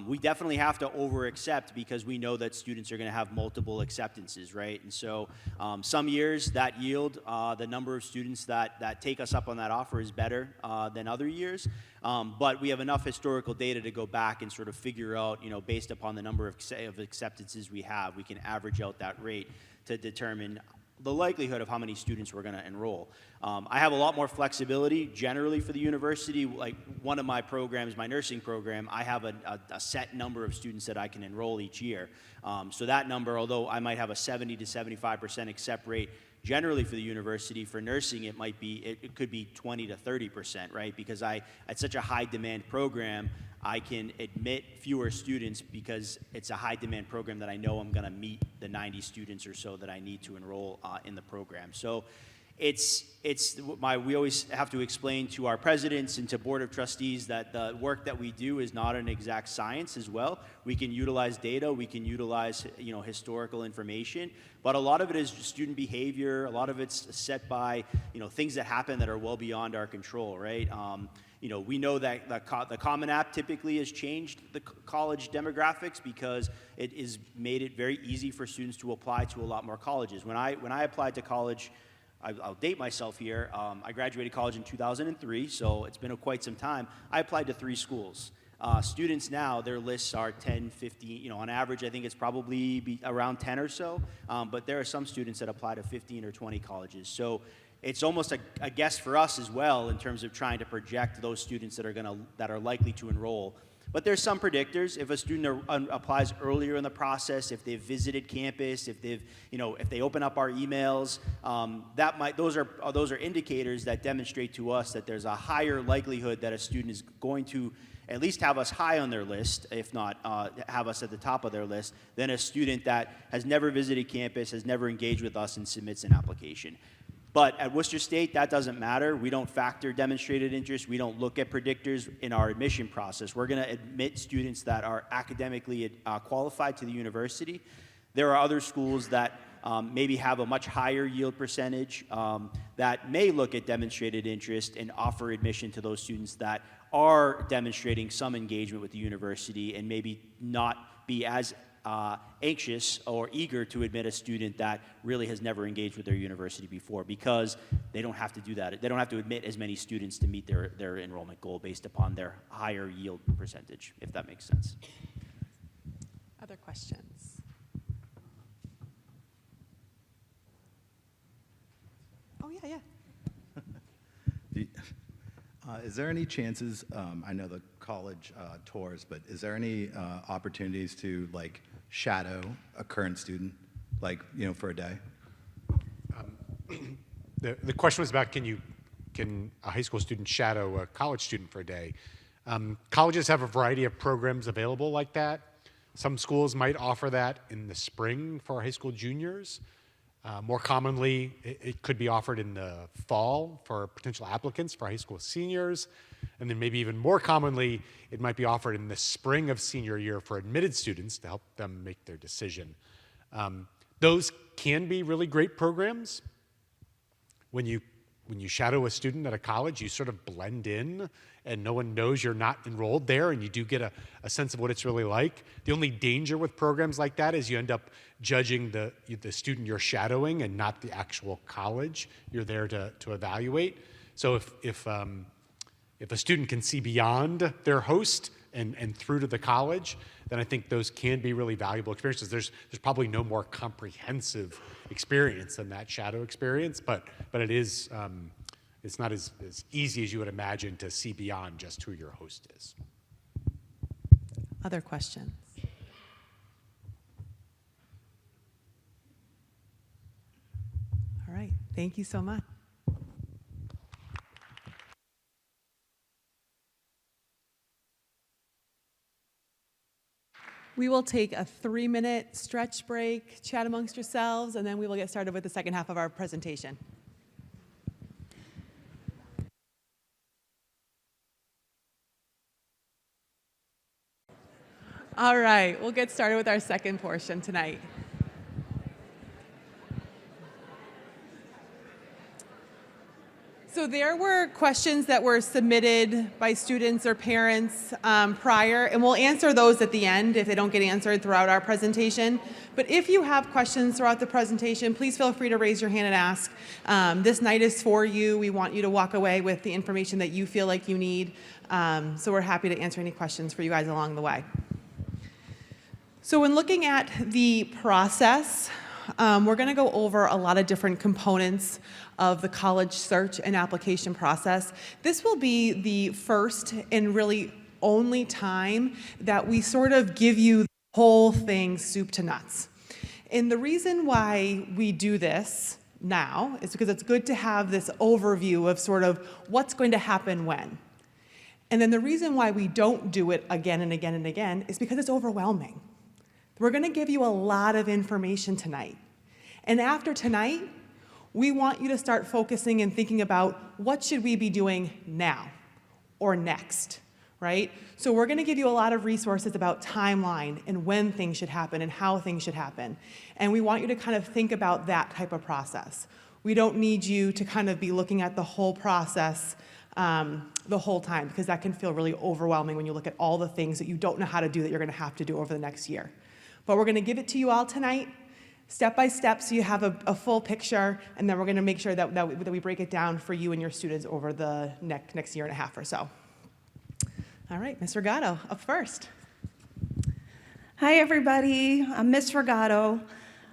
We definitely have to over-accept because we know that students are going to have multiple acceptances, right? And so some years that yield, the number of students that take us up on that offer is better than other years, but we have enough historical data to go back and sort of figure out, based upon the number of acceptances we have, we can average out that rate to determine the likelihood of how many students we're going to enroll. I have a lot more flexibility generally for the university. Like one of my programs, my nursing program, I have a set number of students that I can enroll each year. So that number, although I might have a 70 to 75% accept rate, generally for the university, for nursing, it could be 20 to 30%, right? Because at such a high demand program, I can admit fewer students because it's a high demand program that I know I'm going to meet the 90 students or so that I need to enroll in the program. So we always have to explain to our presidents and to board of trustees that the work that we do is not an exact science as well. We can utilize data, we can utilize historical information, but a lot of it is student behavior. A lot of it's set by things that happen that are well beyond our control, right? We know that the Common App typically has changed the college demographics because it has made it very easy for students to apply to a lot more colleges. When I applied to college, I'll date myself here. I graduated college in 2003, so it's been quite some time. I applied to 3 schools. Students now, their lists are 10, 15, on average, I think it's probably around 10 or so, but there are some students that apply to 15 or 20 colleges. So it's almost a guess for us as well in terms of trying to project those students that are likely to enroll. But there's some predictors. If a student applies earlier in the process, if they've visited campus, if they open up our emails, those are indicators that demonstrate to us that there's a higher likelihood that a student is going to at least have us high on their list, if not have us at the top of their list, than a student that has never visited campus, has never engaged with us, and submits an application. But at Worcester State, that doesn't matter. We don't factor demonstrated interest. We don't look at predictors in our admission process. We're going to admit students that are academically qualified to the university. There are other schools that maybe have a much higher yield percentage that may look at demonstrated interest and offer admission to those students that are demonstrating some engagement with the university and maybe not be as anxious or eager to admit a student that really has never engaged with their university before, because they don't have to do that. They don't have to admit as many students to meet their enrollment goal based upon their higher yield percentage, if that makes sense.
Other questions? Oh, yeah.
Is there any chances, I know the college tours, but is there any opportunities to like shadow a current student, like, for a day?
The question was about can a high school student shadow a college student for a day? Colleges have a variety of programs available like that. Some schools might offer that in the spring for high school juniors. More commonly, it could be offered in the fall for potential applicants for high school seniors. And then maybe even more commonly, it might be offered in the spring of senior year for admitted students to help them make their decision. Those can be really great programs. When you shadow a student at a college, you sort of blend in and no one knows you're not enrolled there, and you do get a sense of what it's really like. The only danger with programs like that is you end up judging the student you're shadowing and not the actual college you're there to evaluate. So if a student can see beyond their host and through to the college, then I think those can be really valuable experiences. There's probably no more comprehensive experience than that shadow experience, but it is, it's not as easy as you would imagine to see beyond just who your host is.
Other questions? All right, thank you so much. We will take a 3-minute stretch break, chat amongst yourselves, and then we will get started with the second half of our presentation. All right, we'll get started with our second portion tonight. So there were questions that were submitted by students or parents prior, and we'll answer those at the end if they don't get answered throughout our presentation. But if you have questions throughout the presentation, please feel free to raise your hand and ask. This night is for you. We want you to walk away with the information that you feel like you need. So we're happy to answer any questions for you guys along the way. So when looking at the process, we're going to go over a lot of different components of the college search and application process. This will be the first and really only time that we sort of give you the whole thing soup to nuts. And the reason why we do this now is because it's good to have this overview of sort of what's going to happen when. And then the reason why we don't do it again and again and again is because it's overwhelming. We're going to give you a lot of information tonight. And after tonight, we want you to start focusing and thinking about what should we be doing now or next, right? So we're going to give you a lot of resources about timeline and when things should happen and how things should happen. And we want you to kind of think about that type of process. We don't need you to kind of be looking at the whole process the whole time, because that can feel really overwhelming when you look at all the things that you don't know how to do that you're going to have to do over the next year. But we're going to give it to you all tonight, step by step, so you have a full picture, and then we're going to make sure that we break it down for you and your students over the next year and a half or so. All right, Ms. Regato, up first.
Hi, everybody. I'm Miss Regato.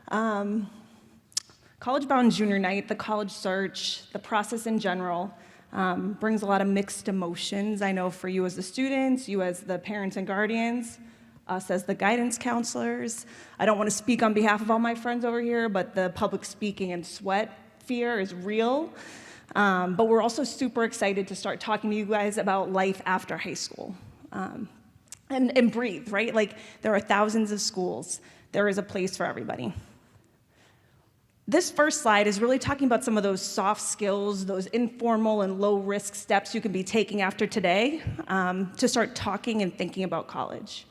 College Bound Junior Night, the college search, the process in general, brings a lot of mixed emotions. I know for you as the students, you as the parents and guardians, us as the guidance counselors. I don't want to speak on behalf of all my friends over here, but the public speaking and sweat fear is real. But we're also super excited to start talking to you guys about life after high school. And breathe, right? Like, there are thousands of schools. There is a place for everybody. This first slide is really talking about some of those soft skills, those informal and low-risk steps you can be taking after today to start talking and thinking about college.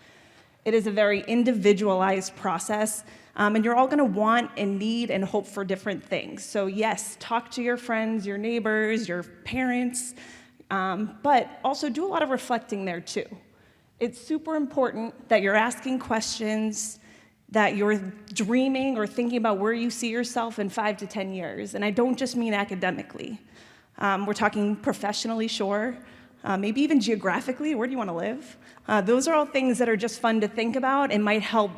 It is a very individualized process, and you're all going to want and need and hope for different things. So yes, talk to your friends, your neighbors, your parents, but also do a lot of reflecting there too. It's super important that you're asking questions, that you're dreaming or thinking about where you see yourself in 5 to 10 years. And I don't just mean academically. We're talking professionally, sure, maybe even geographically, where do you want to live? Those are all things that are just fun to think about and might help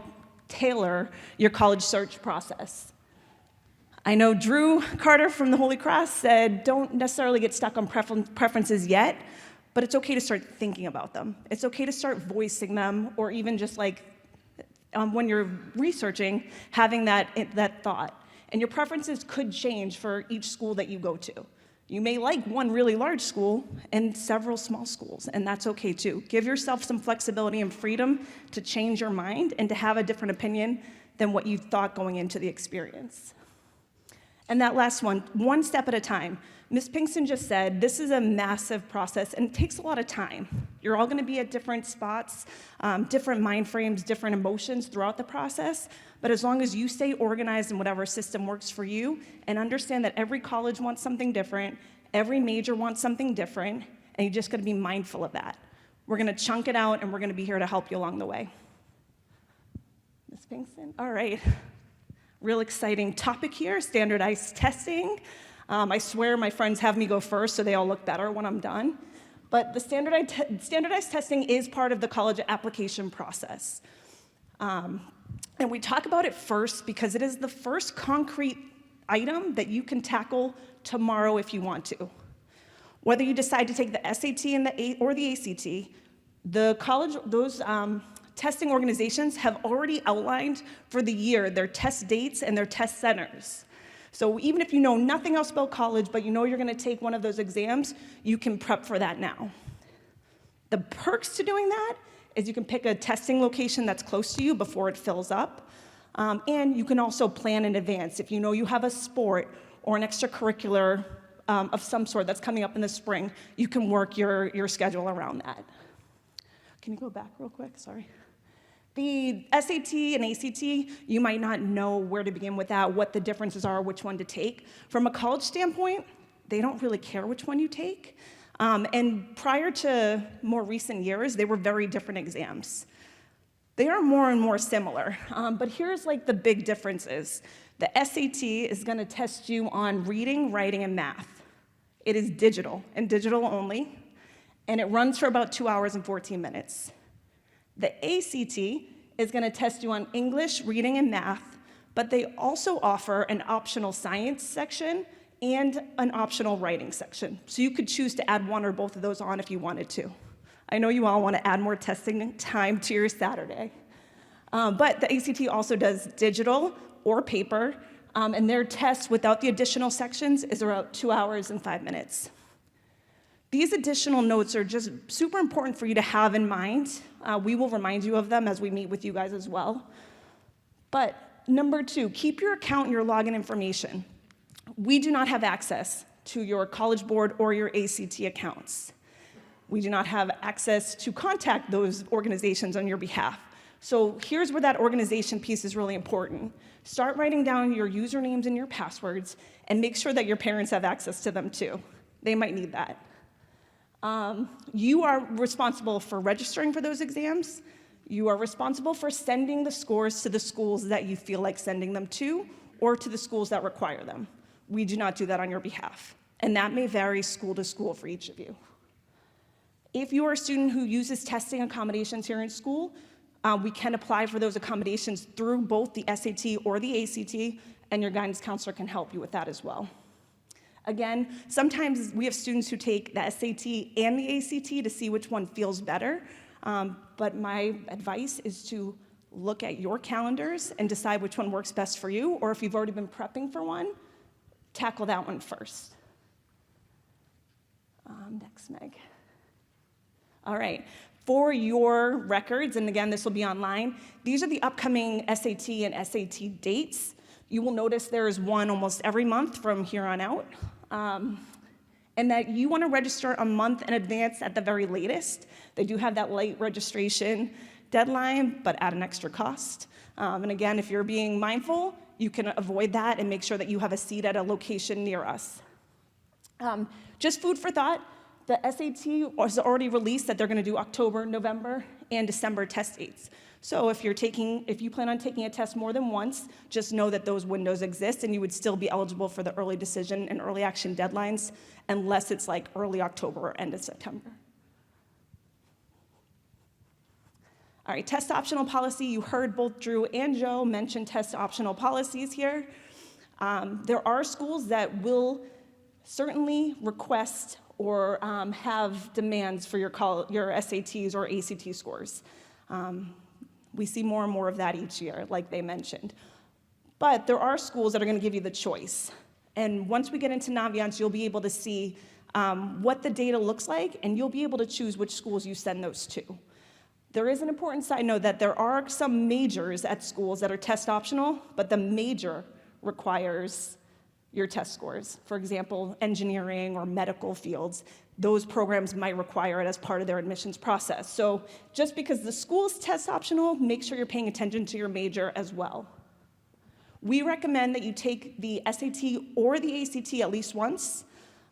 tailor your college search process. I know Drew Carter from the Holy Cross said, don't necessarily get stuck on preferences yet, but it's okay to start thinking about them. It's okay to start voicing them, or even just like when you're researching, having that thought. And your preferences could change for each school that you go to. You may like one really large school and several small schools, and that's okay too. Give yourself some flexibility and freedom to change your mind and to have a different opinion than what you thought going into the experience. And that last one step at a time. Ms. Pinkston just said, this is a massive process and it takes a lot of time. You're all gonna be at different spots, different mind frames, different emotions throughout the process, but as long as you stay organized in whatever system works for you and understand that every college wants something different, every major wants something different, and you just gotta be mindful of that. We're gonna chunk it out and we're gonna be here to help you along the way. Ms. Pinkston, all right. Real exciting topic here, standardized testing. I swear my friends have me go first so they all look better when I'm done. But the standardized testing is part of the college application process. And we talk about it first because it is the first concrete item that you can tackle tomorrow if you want to. Whether you decide to take the SAT and or the ACT, those testing organizations have already outlined for the year their test dates and their test centers. So even if you know nothing else about college, but you know you're gonna take one of those exams, you can prep for that now. The perks to doing that is you can pick a testing location that's close to you before it fills up, and you can also plan in advance. If you know you have a sport or an extracurricular of some sort that's coming up in the spring, you can work your schedule around that. Can you go back real quick? Sorry. The SAT and ACT, you might not know where to begin with that, what the differences are, which one to take. From a college standpoint, they don't really care which one you take. And prior to more recent years, they were very different exams. They are more and more similar, but here's like the big differences. The SAT is gonna test you on reading, writing, and math. It is digital, and digital only, and it runs for about 2 hours and 14 minutes. The ACT is going to test you on English, reading, and math, but they also offer an optional science section and an optional writing section. So you could choose to add one or both of those on if you wanted to. I know you all want to add more testing time to your Saturday. But the ACT also does digital or paper, and their test without the additional sections is around 2 hours and 5 minutes. These additional notes are just super important for you to have in mind. We will remind you of them as we meet with you guys as well. But number 2, keep your account and your login information. We do not have access to your College Board or your ACT accounts. We do not have access to contact those organizations on your behalf. So here's where that organization piece is really important. Start writing down your usernames and your passwords, and make sure that your parents have access to them too. They might need that. You are responsible for registering for those exams. You are responsible for sending the scores to the schools that you feel like sending them to, or to the schools that require them. We do not do that on your behalf, and that may vary school to school for each of you. If you are a student who uses testing accommodations here in school, we can apply for those accommodations through both the SAT or the ACT, and your guidance counselor can help you with that as well. Again, sometimes we have students who take the SAT and the ACT to see which one feels better, but my advice is to look at your calendars and decide which one works best for you, or if you've already been prepping for one, tackle that one first. Next, Meg. All right, for your records, and again, this will be online, these are the upcoming SAT and SAT dates. You will notice there is one almost every month from here on out, and that you want to register a month in advance at the very latest. They do have that late registration deadline, but at an extra cost. And again, if you're being mindful, you can avoid that and make sure that you have a seat at a location near us. Just food for thought, the SAT was already released that they're going to do October, November, and December test dates. So if you plan on taking a test more than once, just know that those windows exist and you would still be eligible for the early decision and early action deadlines, unless it's like early October or end of September. All right, test optional policy. You heard both Drew and Joe mention test optional policies here. There are schools that will certainly request or have demands for your SATs or ACT scores. We see more and more of that each year, like they mentioned. But there are schools that are going to give you the choice. And once we get into Naviance, you'll be able to see what the data looks like, and you'll be able to choose which schools you send those to. There is an important side note that there are some majors at schools that are test optional, but the major requires your test scores. For example, engineering or medical fields, those programs might require it as part of their admissions process. So just because the school's test optional, make sure you're paying attention to your major as well. We recommend that you take the SAT or the ACT at least once,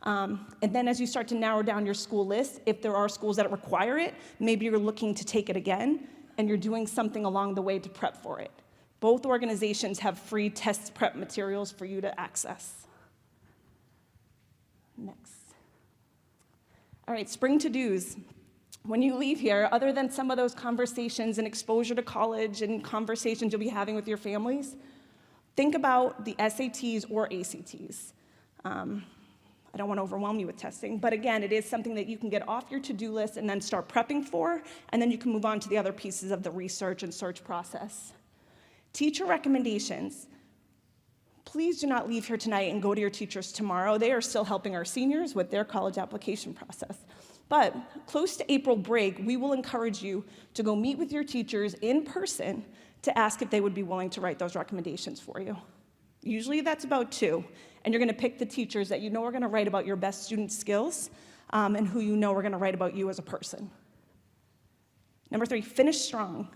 and then as you start to narrow down your school list, if there are schools that require it, maybe you're looking to take it again, and you're doing something along the way to prep for it. Both organizations have free test prep materials for you to access. Next. All right, spring to-dos. When you leave here, other than some of those conversations and exposure to college and conversations you'll be having with your families, think about the SATs or ACTs. I don't want to overwhelm you with testing, but again, it is something that you can get off your to-do list and then start prepping for, and then you can move on to the other pieces of the research and search process. Teacher recommendations. Please do not leave here tonight and go to your teachers tomorrow. They are still helping our seniors with their college application process. But close to April break, we will encourage you to go meet with your teachers in person to ask if they would be willing to write those recommendations for you. Usually that's about 2, and you're going to pick the teachers that you know are going to write about your best student skills and who you know are going to write about you as a person. Number 3, finish strong.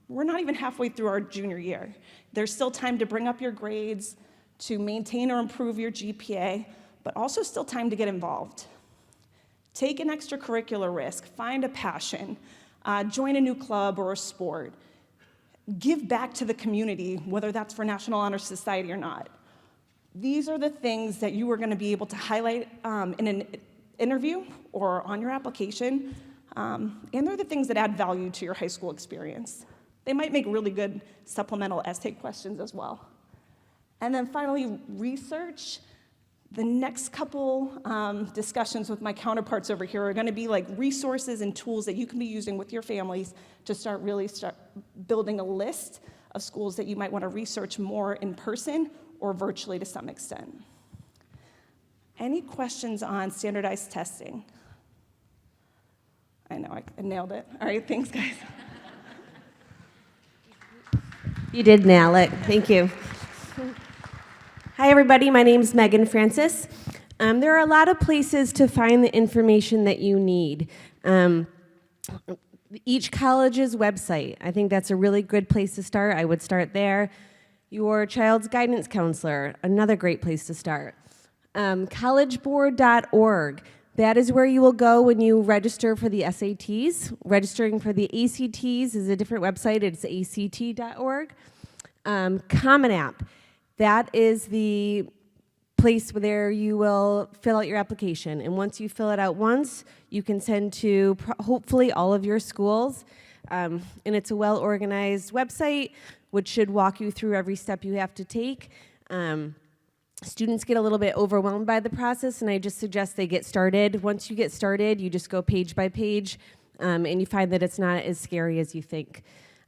We're not even halfway through our junior year. There's still time to bring up your grades, to maintain or improve your GPA, but also still time to get involved. Take an extracurricular risk, find a passion, join a new club or a sport. Give back to the community, whether that's for National Honor Society or not. These are the things that you are going to be able to highlight in an interview or on your application, and they're the things that add value to your high school experience. They might make really good supplemental essay questions as well. And then finally, research. The next couple discussions with my counterparts over here are going to be like resources and tools that you can be using with your families to start building a list of schools that you might want to research more in person or virtually to some extent. Any questions on standardized testing? I know, I nailed it. All right, thanks, guys.
You did nail it. Thank you. Hi, everybody. My name is Megan Francis. There are a lot of places to find the information that you need. Each college's website, I think that's a really good place to start. I would start there. Your child's guidance counselor, another great place to start. Collegeboard.org. That is where you will go when you register for the SATs. Registering for the ACTs is a different website. It's act.org. Common App. That is the place where you will fill out your application. And once you fill it out once, you can send to hopefully all of your schools. And it's a well-organized website, which should walk you through every step you have to take. Students get a little bit overwhelmed by the process, and I just suggest they get started. Once you get started, you just go page by page, and you find that it's not as scary as you think.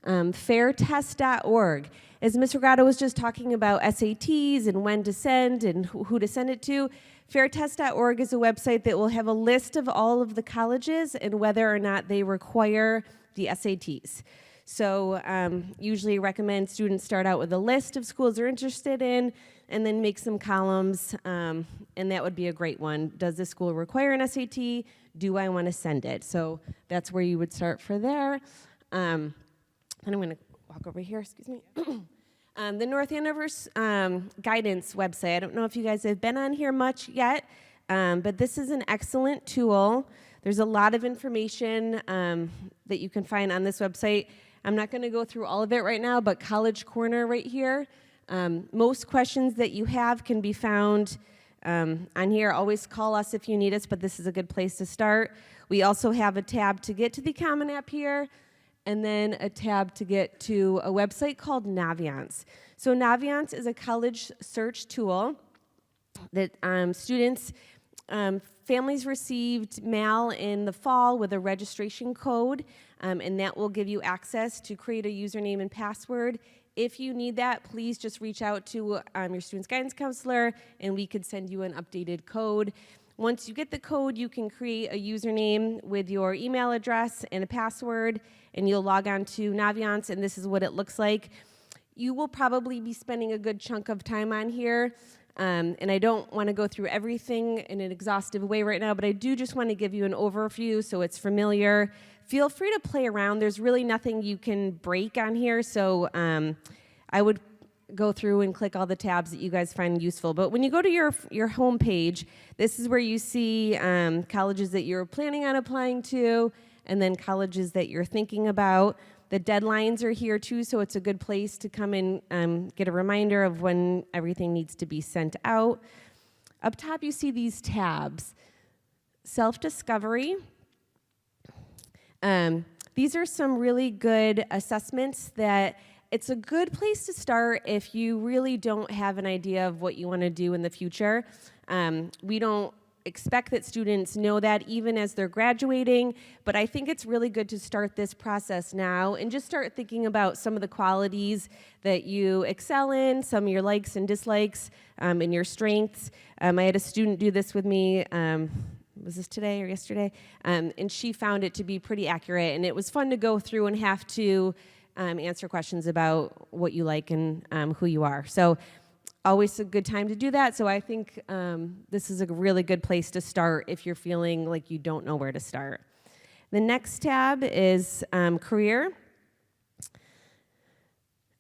Fairtest.org. As Ms. Regatta was just talking about SATs and when to send and who to send it to, fairtest.org is a website that will have a list of all of the colleges and whether or not they require the SATs. So usually recommend students start out with a list of schools they're interested in and then make some columns, and that would be a great one. Does this school require an SAT? Do I want to send it? So that's where you would start for there. And I'm going to walk over here, excuse me. The North Andover guidance website. I don't know if you guys have been on here much yet, but this is an excellent tool. There's a lot of information that you can find on this website. I'm not going to go through all of it right now, but College Corner right here. Most questions that you have can be found on here. Always call us if you need us, but this is a good place to start. We also have a tab to get to the Common App here. and then a tab to get to a website called Naviance. So Naviance is a college search tool that families received mail in the fall with a registration code, and that will give you access to create a username and password. If you need that, please just reach out to your student's guidance counselor, and we could send you an updated code. Once you get the code, you can create a username with your email address and a password, and you'll log on to Naviance, and this is what it looks like. You will probably be spending a good chunk of time on here, and I don't want to go through everything in an exhaustive way right now, but I do just want to give you an overview so it's familiar. Feel free to play around. There's really nothing you can break on here, so I would go through and click all the tabs that you guys find useful. But when you go to your home page, this is where you see colleges that you're planning on applying to, and then colleges that you're thinking about. The deadlines are here too, so it's a good place to come and get a reminder of when everything needs to be sent out. Up top, you see these tabs. Self-discovery. These are some really good assessments that it's a good place to start if you really don't have an idea of what you want to do in the future. We don't expect that students know that even as they're graduating, but I think it's really good to start this process now and just start thinking about some of the qualities that you excel in, some of your likes and dislikes, and your strengths. I had a student do this with me, was this today or yesterday? And she found it to be pretty accurate, and it was fun to go through and have to answer questions about what you like and who you are. So always a good time to do that. So I think this is a really good place to start if you're feeling like you don't know where to start. The next tab is career.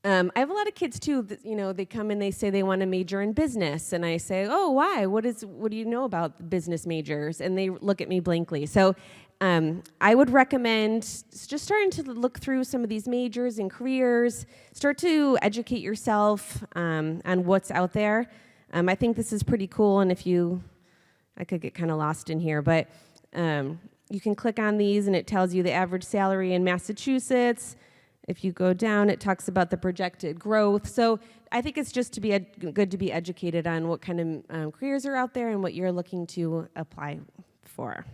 I have a lot of kids too that, they come and they say they want to major in business, and I say, oh, why? What do you know about business majors? And they look at me blankly. So I would recommend just starting to look through some of these majors and careers, start to educate yourself on what's out there. I think this is pretty cool, and I could get kind of lost in here, but you can click on these and it tells you the average salary in Massachusetts. If you go down, it talks about the projected growth. So I think it's just good to be educated on what kind of careers are out there and what you're looking to apply for.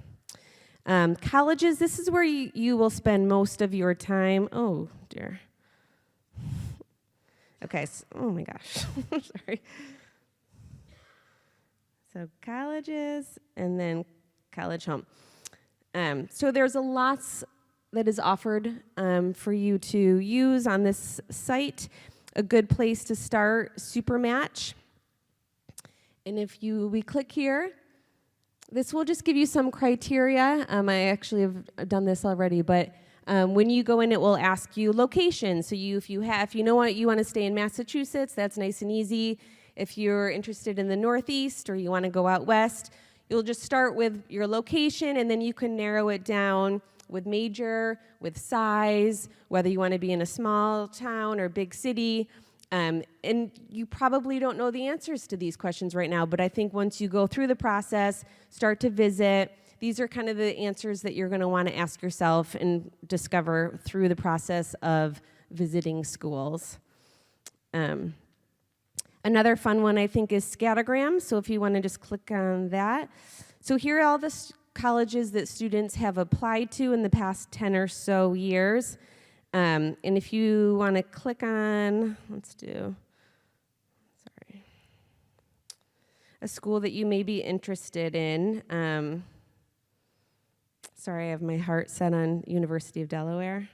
Colleges, this is where you will spend most of your time. Oh, dear. Okay, oh my gosh, sorry. So colleges and then college home. So there's a lots that is offered for you to use on this site. A good place to start, Supermatch. And if we click here, this will just give you some criteria. I actually have done this already, but when you go in, it will ask you location. So if you know what you want to stay in Massachusetts, that's nice and easy. If you're interested in the Northeast or you want to go out west, you'll just start with your location, and then you can narrow it down with major, with size, whether you want to be in a small town or big city. And you probably don't know the answers to these questions right now, but I think once you go through the process, start to visit, these are kind of the answers that you're going to want to ask yourself and discover through the process of visiting schools. Another fun one, I think, is scattergram. So if you want to just click on that. So here are all the colleges that students have applied to in the past 10 or so years. And if you want to click on, a school that you may be interested in. Sorry, I have my heart set on University of Delaware.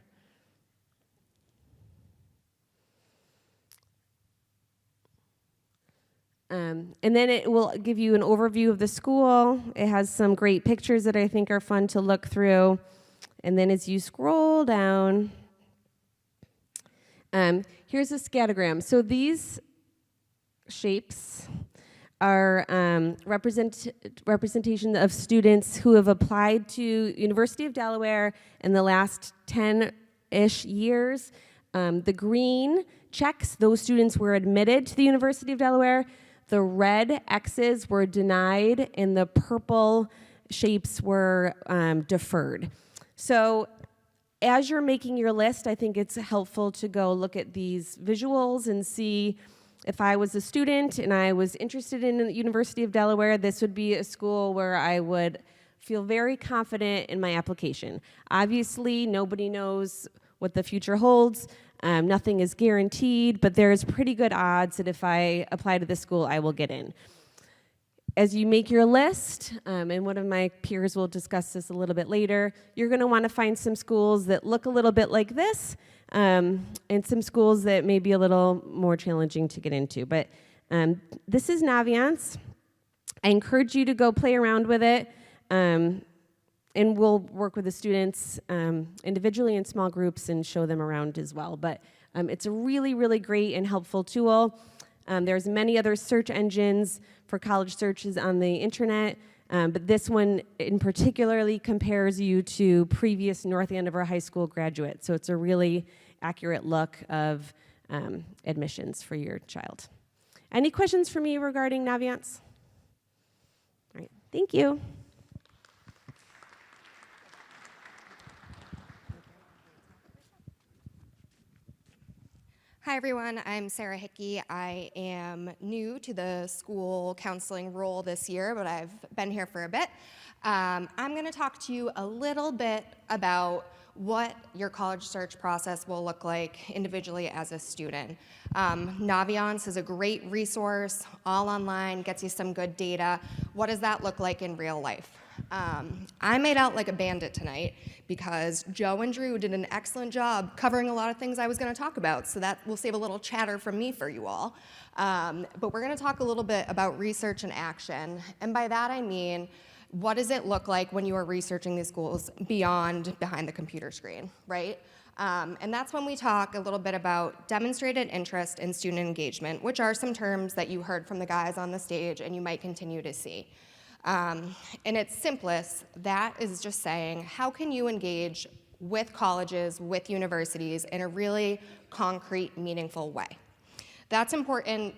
And then it will give you an overview of the school. It has some great pictures that I think are fun to look through. And then as you scroll down, here's a scattergram. So these shapes are representation of students who have applied to University of Delaware in the last 10-ish years. The green checks, those students were admitted to the University of Delaware. The red X's were denied, and the purple shapes were deferred. So As you're making your list, I think it's helpful to go look at these visuals and see if I was a student and I was interested in the University of Delaware, this would be a school where I would feel very confident in my application. Obviously, nobody knows what the future holds. Nothing is guaranteed, but there's pretty good odds that if I apply to this school, I will get in. As you make your list, and one of my peers will discuss this a little bit later, you're going to want to find some schools that look a little bit like this, and some schools that may be a little more challenging to get into. But this is Naviance. I encourage you to go play around with it, and we'll work with the students individually in small groups and show them around as well. But it's a really, really great and helpful tool. There's many other search engines for college searches on the internet, but this one in particularly compares you to previous North Andover High School graduates. So it's a really accurate look of admissions for your child. Any questions for me regarding Naviance? All right, thank you.
Hi everyone, I'm Sarah Hickey. I am new to the school counseling role this year, but I've been here for a bit. I'm going to talk to you a little bit about what your college search process will look like individually as a student. Naviance is a great resource, all online, gets you some good data. What does that look like in real life? I made out like a bandit tonight because Joe and Drew did an excellent job covering a lot of things I was going to talk about, so that will save a little chatter from me for you all. But we're going to talk a little bit about research and action, and by that I mean, what does it look like when you are researching these schools behind the computer screen, right? And that's when we talk a little bit about demonstrated interest in student engagement, which are some terms that you heard from the guys on the stage and you might continue to see. In its simplest, that is just saying, how can you engage with colleges, with universities in a really concrete, meaningful way? That's important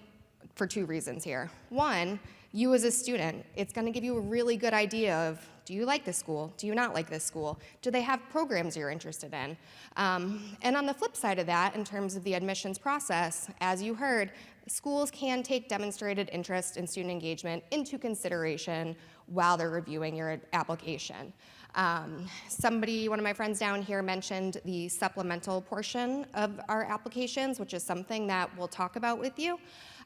for two reasons here. One, you as a student, it's going to give you a really good idea of, do you like this school? Do you not like this school? Do they have programs you're interested in? And on the flip side of that, in terms of the admissions process, as you heard, schools can take demonstrated interest in student engagement into consideration while they're reviewing your application. One of my friends down here mentioned the supplemental portion of our applications, which is something that we'll talk about with you.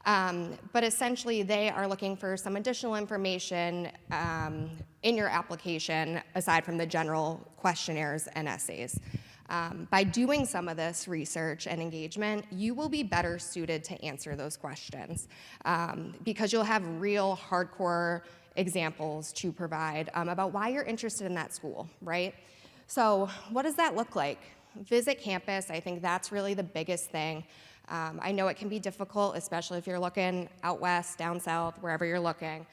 But essentially, they are looking for some additional information in your application aside from the general questionnaires and essays. By doing some of this research and engagement, you will be better suited to answer those questions because you'll have real hardcore examples to provide about why you're interested in that school, right? So what does that look like? Visit campus. I think that's really the biggest thing. I know it can be difficult, especially if you're looking out west, down south, wherever you're looking.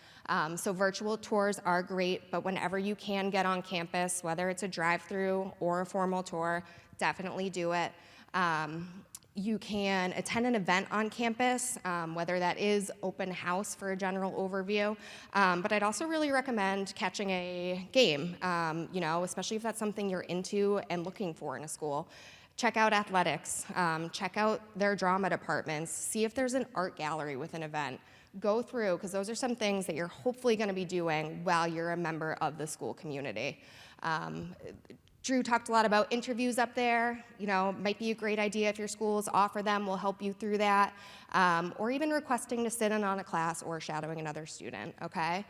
So virtual tours are great, but whenever you can get on campus, whether it's a drive-through or a formal tour, definitely do it. You can attend an event on campus, whether that is open house for a general overview, but I'd also really recommend catching a game, especially if that's something you're into and looking for in a school. Check out athletics, check out their drama departments, see if there's an art gallery with an event. Go through, because those are some things that you're hopefully going to be doing while you're a member of the school community. Drew talked a lot about interviews up there. Might be a great idea if your schools offer them, will help you through that. Or even requesting to sit in on a class or shadowing another student, okay?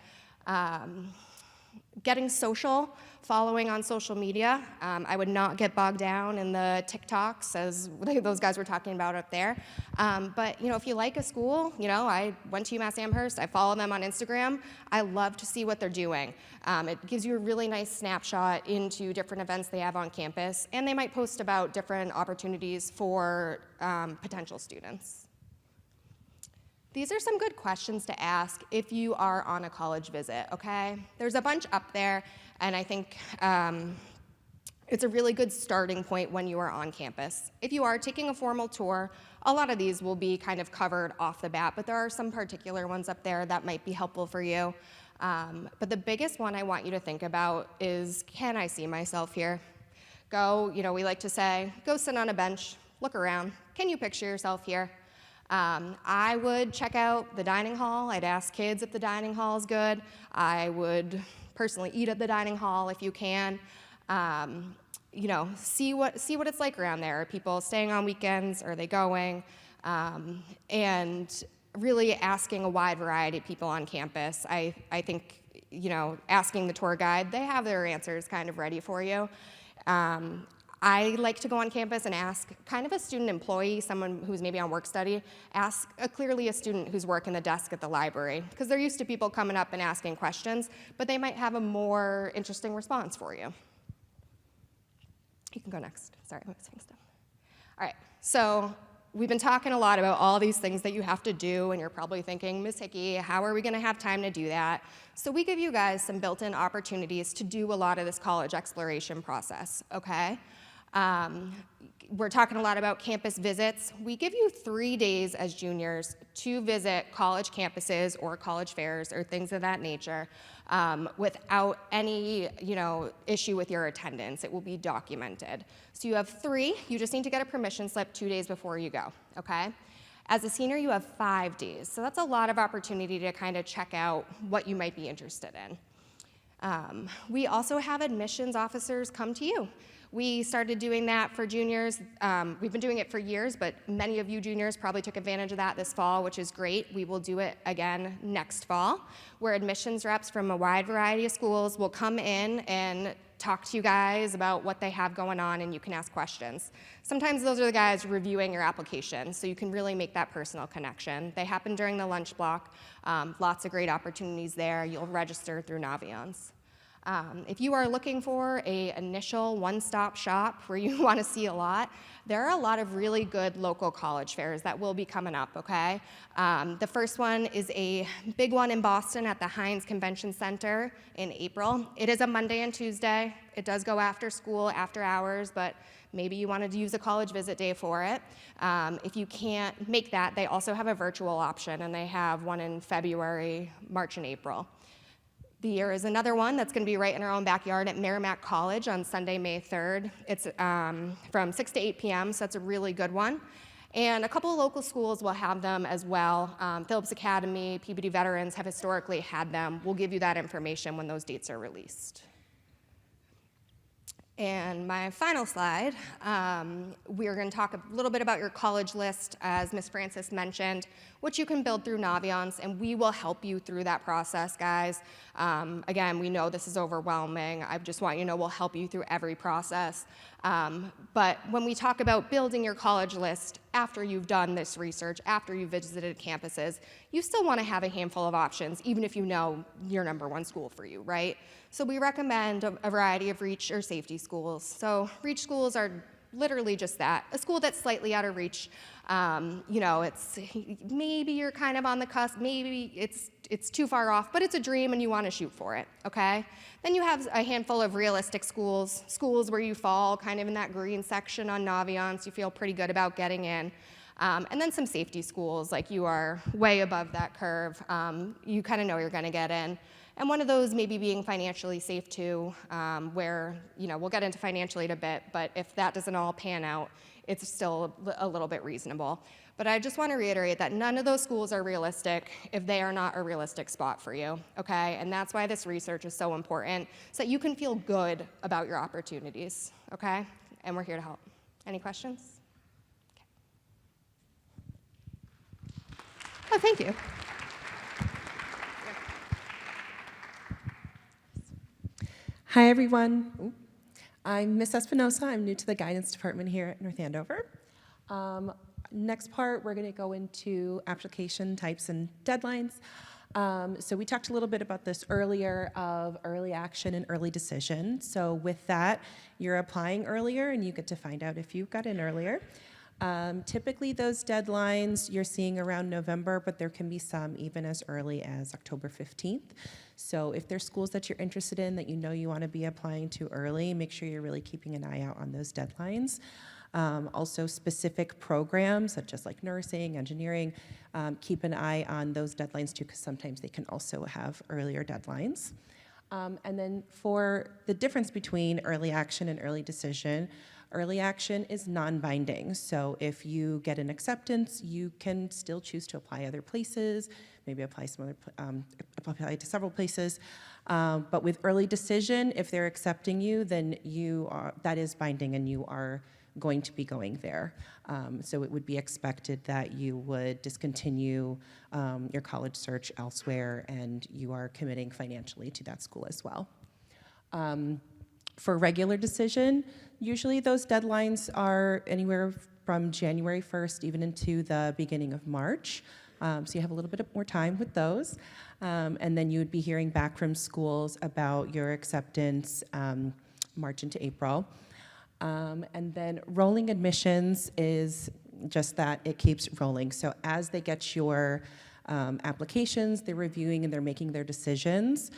Getting social, following on social media. I would not get bogged down in the TikToks as those guys were talking about up there. But if you like a school, I went to UMass Amherst, I follow them on Instagram. I love to see what they're doing. It gives you a really nice snapshot into different events they have on campus, and they might post about different opportunities for potential students. These are some good questions to ask if you are on a college visit, okay? There's a bunch up there, and I think it's a really good starting point when you are on campus. If you are taking a formal tour, a lot of these will be kind of covered off the bat, but there are some particular ones up there that might be helpful for you. But the biggest one I want you to think about is, can I see myself here? Go, we like to say, go sit on a bench, look around. Can you picture yourself here? I would check out the dining hall. I'd ask kids if the dining hall is good. I would personally eat at the dining hall if you can. See what it's like around there. Are people staying on weekends? Are they going? And really asking a wide variety of people on campus. I think, asking the tour guide, they have their answers kind of ready for you. I like to go on campus and ask kind of a student employee, someone who's maybe on work study, ask clearly a student who's working the desk at the library, because they're used to people coming up and asking questions, but they might have a more interesting response for you. You can go next. Sorry, I'm moving stuff. All right, so we've been talking a lot about all these things that you have to do, and you're probably thinking, Ms. Hickey, how are we gonna have time to do that? So we give you guys some built-in opportunities to do a lot of this college exploration process, okay? We're talking a lot about campus visits. We give you 3 days as juniors to visit college campuses or college fairs or things of that nature without any issue with your attendance. It will be documented. So you have 3. You just need to get a permission slip 2 days before you go, okay? As a senior, you have 5 days. So that's a lot of opportunity to kind of check out what you might be interested in. We also have admissions officers come to you. We started doing that for juniors. We've been doing it for years, but many of you juniors probably took advantage of that this fall, which is great. We will do it again next fall, where admissions reps from a wide variety of schools will come in and talk to you guys about what they have going on, and you can ask questions. Sometimes those are the guys reviewing your application, so you can really make that personal connection. They happen during the lunch block. Lots of great opportunities there. You'll register through Naviance. If you are looking for an initial one-stop shop where you want to see a lot, there are a lot of really good local college fairs that will be coming up, okay? The first one is a big one in Boston at the Heinz Convention Center in April. It is a Monday and Tuesday. It does go after school, after hours, but maybe you wanted to use a college visit day for it. If you can't make that, they also have a virtual option, and they have one in February, March, and April. There is another one that's going to be right in our own backyard at Merrimack College on Sunday, May 3rd. It's from 6 to 8 p.m., so that's a really good one. And a couple of local schools will have them as well. Phillips Academy, Peabody Veterans have historically had them. We'll give you that information when those dates are released. And my final slide, we're going to talk a little bit about your college list, as Ms. Francis mentioned, which you can build through Naviance, and we will help you through that process, guys. Again, we know this is overwhelming. I just want you to know we'll help you through every process. But when we talk about building your college list after you've done this research, after you've visited campuses, you still want to have a handful of options, even if you know your #1 school for you, right? So we recommend a variety of reach or safety schools. So reach schools are literally just that, a school that's slightly out of reach. It's maybe you're kind of on the cusp, maybe it's too far off, but it's a dream and you want to shoot for it, okay? Then you have a handful of realistic schools where you fall kind of in that green section on Naviance, you feel pretty good about getting in. And then some safety schools, like you are way above that curve, you kind of know you're going to get in. And one of those maybe being financially safe too, where, we'll get into financially in a bit, but if that doesn't all pan out, it's still a little bit reasonable. But I just want to reiterate that none of those schools are realistic if they are not a realistic spot for you, okay? And that's why this research is so important, so that you can feel good about your opportunities, okay? And we're here to help. Any questions? Okay. Oh, thank you.
Hi, everyone. I'm Miss Espinosa. I'm new to the guidance department here at North Andover. Next part, we're going to go into application types and deadlines. So we talked a little bit about this earlier of early action and early decision. So with that, you're applying earlier and you get to find out if you got in earlier. Typically those deadlines you're seeing around November, but there can be some even as early as October 15th. So if there's schools that you're interested in that you want to be applying to early, make sure you're really keeping an eye out on those deadlines. Also specific programs such as like nursing, engineering, keep an eye on those deadlines too, because sometimes they can also have earlier deadlines. And then for the difference between early action and early decision, early action is non-binding. So if you get an acceptance, you can still choose to apply other places, maybe apply apply to several places. But with early decision, if they're accepting you, then that is binding and you are going to be going there. So it would be expected that you would discontinue your college search elsewhere and you are committing financially to that school as well. For regular decision, usually those deadlines are anywhere from January 1st even into the beginning of March. So you have a little bit more time with those. And then you would be hearing back from schools about your acceptance March into April. And then rolling admissions is just that, it keeps rolling. So as they get your applications, they're reviewing and they're making their decisions.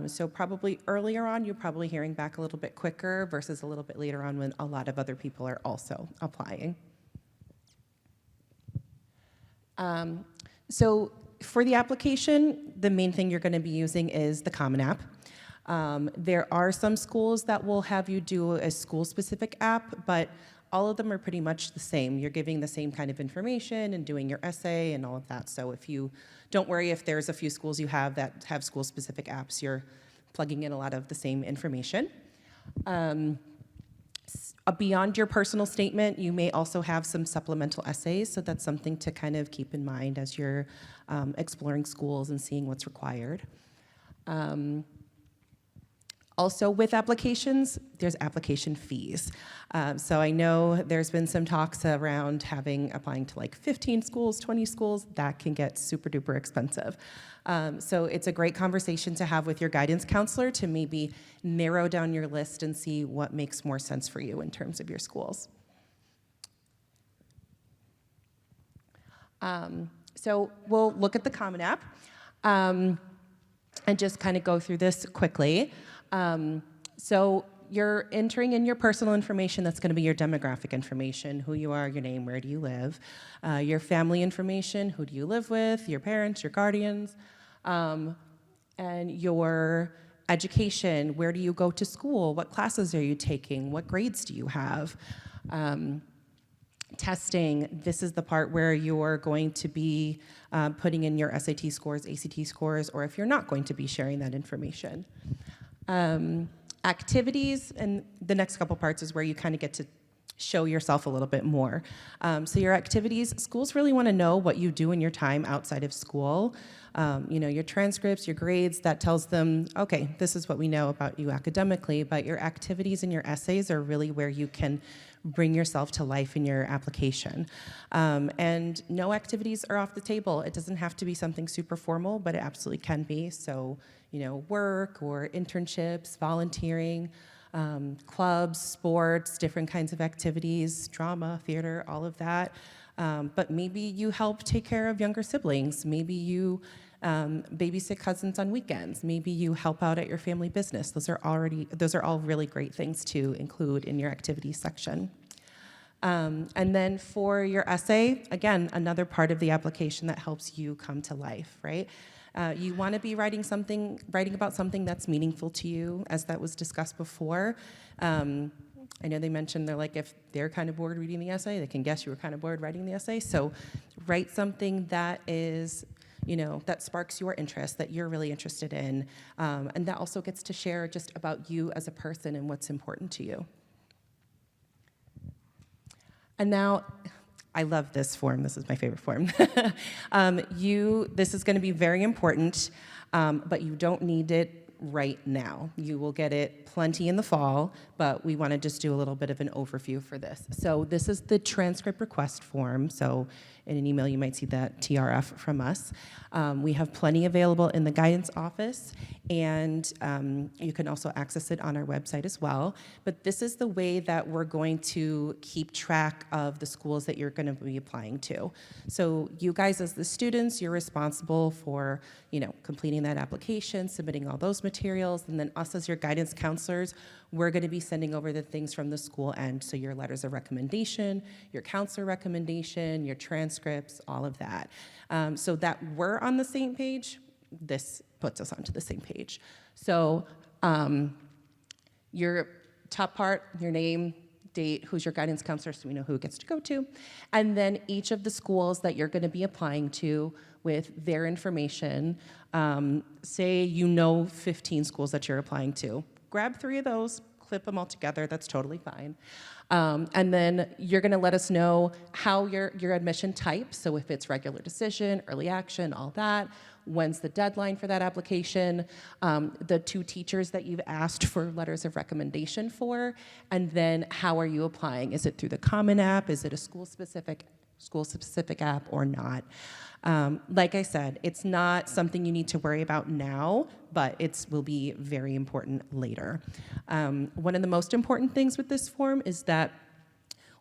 So probably earlier on, you're probably hearing back a little bit quicker versus a little bit later on when a lot of other people are also applying. So for the application, the main thing you're going to be using is the Common App. There are some schools that will have you do a school-specific app, but all of them are pretty much the same. You're giving the same kind of information and doing your essay and all of that. So don't worry if there's a few schools you have that have school-specific apps, you're plugging in a lot of the same information. Beyond your personal statement, you may also have some supplemental essays, so that's something to kind of keep in mind as you're exploring schools and seeing what's required. Also with applications, there's application fees. So I know there's been some talks around applying to like 15 schools, 20 schools. That can get super duper expensive. So it's a great conversation to have with your guidance counselor to maybe narrow down your list and see what makes more sense for you in terms of your schools. So we'll look at the Common App and just kind of go through this quickly. So you're entering in your personal information. That's going to be your demographic information, who you are, your name, where do you live, your family information, who do you live with, your parents, your guardians, and your education, where do you go to school, what classes are you taking, what grades do you have. Testing, this is the part where you're going to be putting in your SAT scores, ACT scores, or if you're not going to be sharing that information. Activities, and the next couple parts is where you kind of get to show yourself a little bit more. So your activities, schools really want to know what you do in your time outside of school. Your transcripts, your grades, that tells them, okay, this is what we know about you academically, but your activities and your essays are really where you can bring yourself to life in your application. And no activities are off the table. It doesn't have to be something super formal, but it absolutely can be. So, work or internships, volunteering, clubs, sports, different kinds of activities, drama, theater, all of that. But maybe you help take care of younger siblings. Maybe you babysit cousins on weekends. Maybe you help out at your family business. Those are all really great things to include in your activities section. And then for your essay, again, another part of the application that helps you come to life, right? You want to be writing about something that's meaningful to you, as that was discussed before. I know they mentioned if they're kind of bored reading the essay, they can guess you were kind of bored writing the essay. So write something that is, that sparks your interest, that you're really interested in. And that also gets to share just about you as a person and what's important to you. And now, I love this form. This is my favorite form. This is going to be very important, but you don't need it right now. You will get it plenty in the fall, but we want to just do a little bit of an overview for this. So this is the transcript request form. So in an email, you might see that TRF from us. We have plenty available in the guidance office, and you can also access it on our website as well. But this is the way that we're going to keep track of the schools that you're going to be applying to. So you guys as the students, you're responsible for, completing that application, submitting all those materials, and then us as your guidance counselors, we're going to be sending over the things from the school end. So your letters of recommendation, your counselor recommendation, your transcripts, all of that. So that we're on the same page, this puts us onto the same page. So your top part, your name, date, who's your guidance counselor, so we know who it gets to go to, and then each of the schools that you're going to be applying to with their information. Say you know 15 schools that you're applying to. Grab 3 of those, clip them all together, that's totally fine. And then you're going to let us know how your admission type, so if it's regular decision, early action, all that, when's the deadline for that application, the 2 teachers that you've asked for letters of recommendation for, and then how are you applying? Is it through the Common App? Is it a school-specific app or not? Like I said, it's not something you need to worry about now, but it will be very important later. One of the most important things with this form is that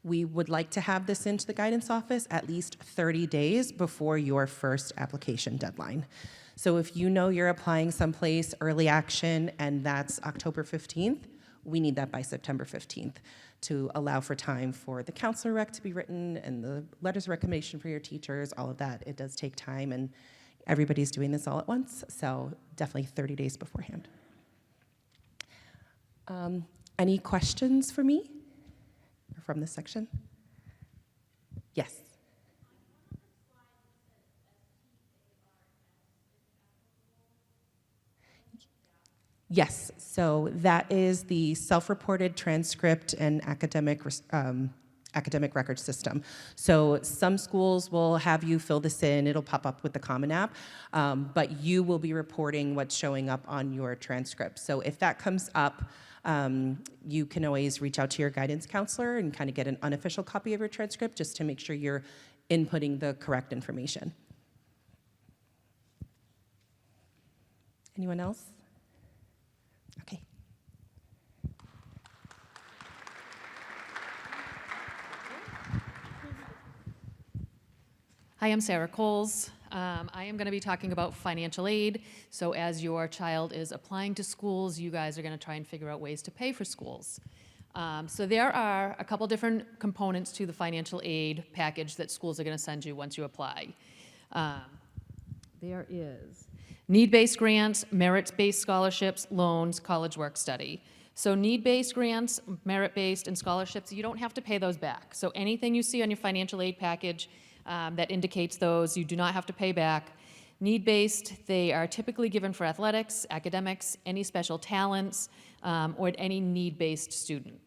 we would like to have this into the guidance office at least 30 days before your first application deadline. So if you know you're applying someplace early action and that's October 15th, we need that by September 15th to allow for time for the counselor rec to be written and the letters of recommendation for your teachers, all of that. It does take time, and everybody's doing this all at once, so definitely 30 days beforehand. Any questions for me from this section? Yes. Yes, so that is the self-reported transcript and academic record system. So some schools will have you fill this in, it'll pop up with the Common App, but you will be reporting what's showing up on your transcript. So if that comes up, you can always reach out to your guidance counselor and kind of get an unofficial copy of your transcript just to make sure you're inputting the correct information. Anyone else? Okay.
Hi, I'm Sarah Coles. I am going to be talking about financial aid. So as your child is applying to schools, you guys are going to try and figure out ways to pay for schools. So there are a couple different components to the financial aid package that schools are going to send you once you apply. There is need-based grants, merit-based scholarships, loans, college work study. So need-based grants, merit-based, and scholarships, you don't have to pay those back. So anything you see on your financial aid package that indicates those, you do not have to pay back. Need-based, they are typically given for athletics, academics, any special talents, or any need-based student.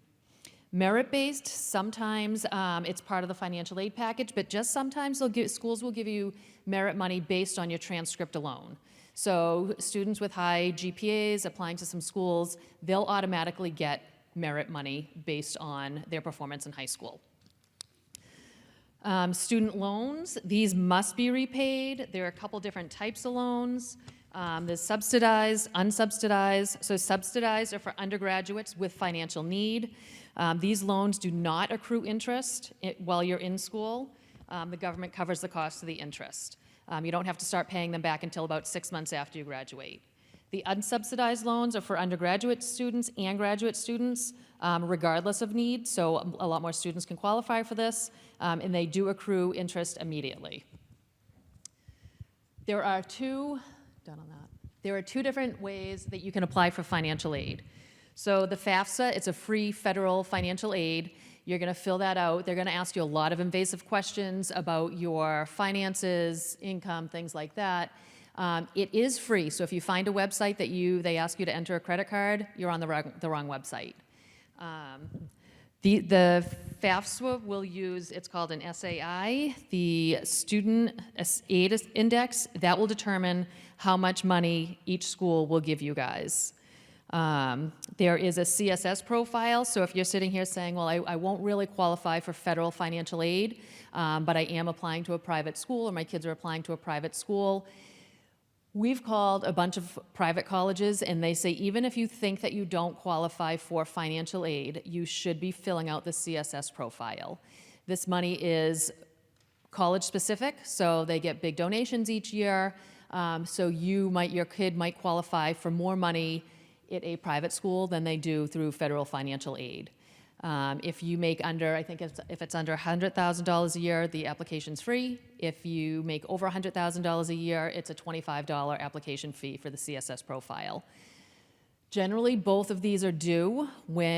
Merit-based, sometimes it's part of the financial aid package, but just sometimes schools will give you merit money based on your transcript alone. So students with high GPAs applying to some schools, they'll automatically get merit money based on their performance in high school. Student loans, these must be repaid. There are a couple different types of loans. There's subsidized, unsubsidized. So subsidized are for undergraduates with financial need. These loans do not accrue interest while you're in school. The government covers the cost of the interest. You don't have to start paying them back until about 6 months after you graduate. The unsubsidized loans are for undergraduate students and graduate students, regardless of need, so a lot more students can qualify for this, and they do accrue interest immediately. There are two different ways that you can apply for financial aid. So the FAFSA, it's a free federal financial aid. You're going to fill that out. They're going to ask you a lot of invasive questions about your finances, income, things like that. It is free, so if you find a website that they ask you to enter a credit card, you're on the wrong website. The FAFSA will use, it's called an SAI, the Student Aid Index. That will determine how much money each school will give you guys. There is a CSS profile, so if you're sitting here saying, well, I won't really qualify for federal financial aid, but I am applying to a private school, or my kids are applying to a private school, we've called a bunch of private colleges, and they say even if you think that you don't qualify for financial aid, you should be filling out the CSS profile. This money is college-specific, so they get big donations each year, so your kid might qualify for more money at a private school than they do through federal financial aid. If you make under, I think if it's under $100,000 a year, the application's free. If you make over $100,000 a year, it's a $25 application fee for the CSS profile. Generally, both of these are due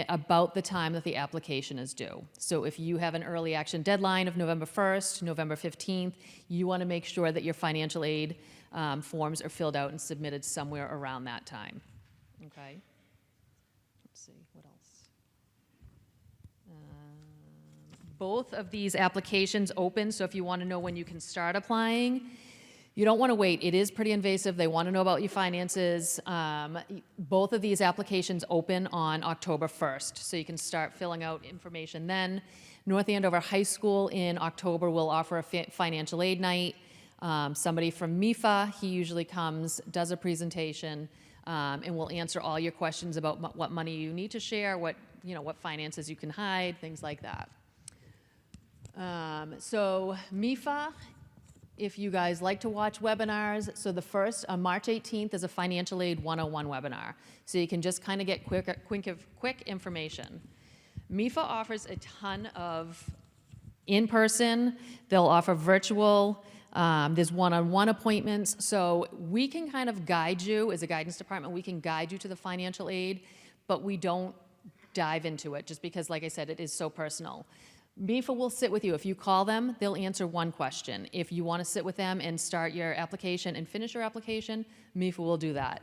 about the time that the application is due. So if you have an early action deadline of November 1st, November 15th, you want to make sure that your financial aid forms are filled out and submitted somewhere around that time. Okay? Let's see, what else? Both of these applications open, so if you want to know when you can start applying, you don't want to wait. It is pretty invasive. They want to know about your finances. Both of these applications open on October 1st, so you can start filling out information then. North Andover High School in October will offer a financial aid night. Somebody from MIFA, he usually comes, does a presentation, and will answer all your questions about what money you need to share, what finances you can hide, things like that. So MIFA, if you guys like to watch webinars, so the first, on March 18th, is a Financial Aid 101 webinar. So you can just kind of get quick information. MIFA offers a ton of in-person, they'll offer virtual, there's one-on-one appointments, so we can kind of guide you, as a guidance department, we can guide you to the financial aid, but we don't dive into it, just because, like I said, it is so personal. MIFA will sit with you. If you call them, they'll answer one question. If you want to sit with them and start your application and finish your application, MIFA will do that.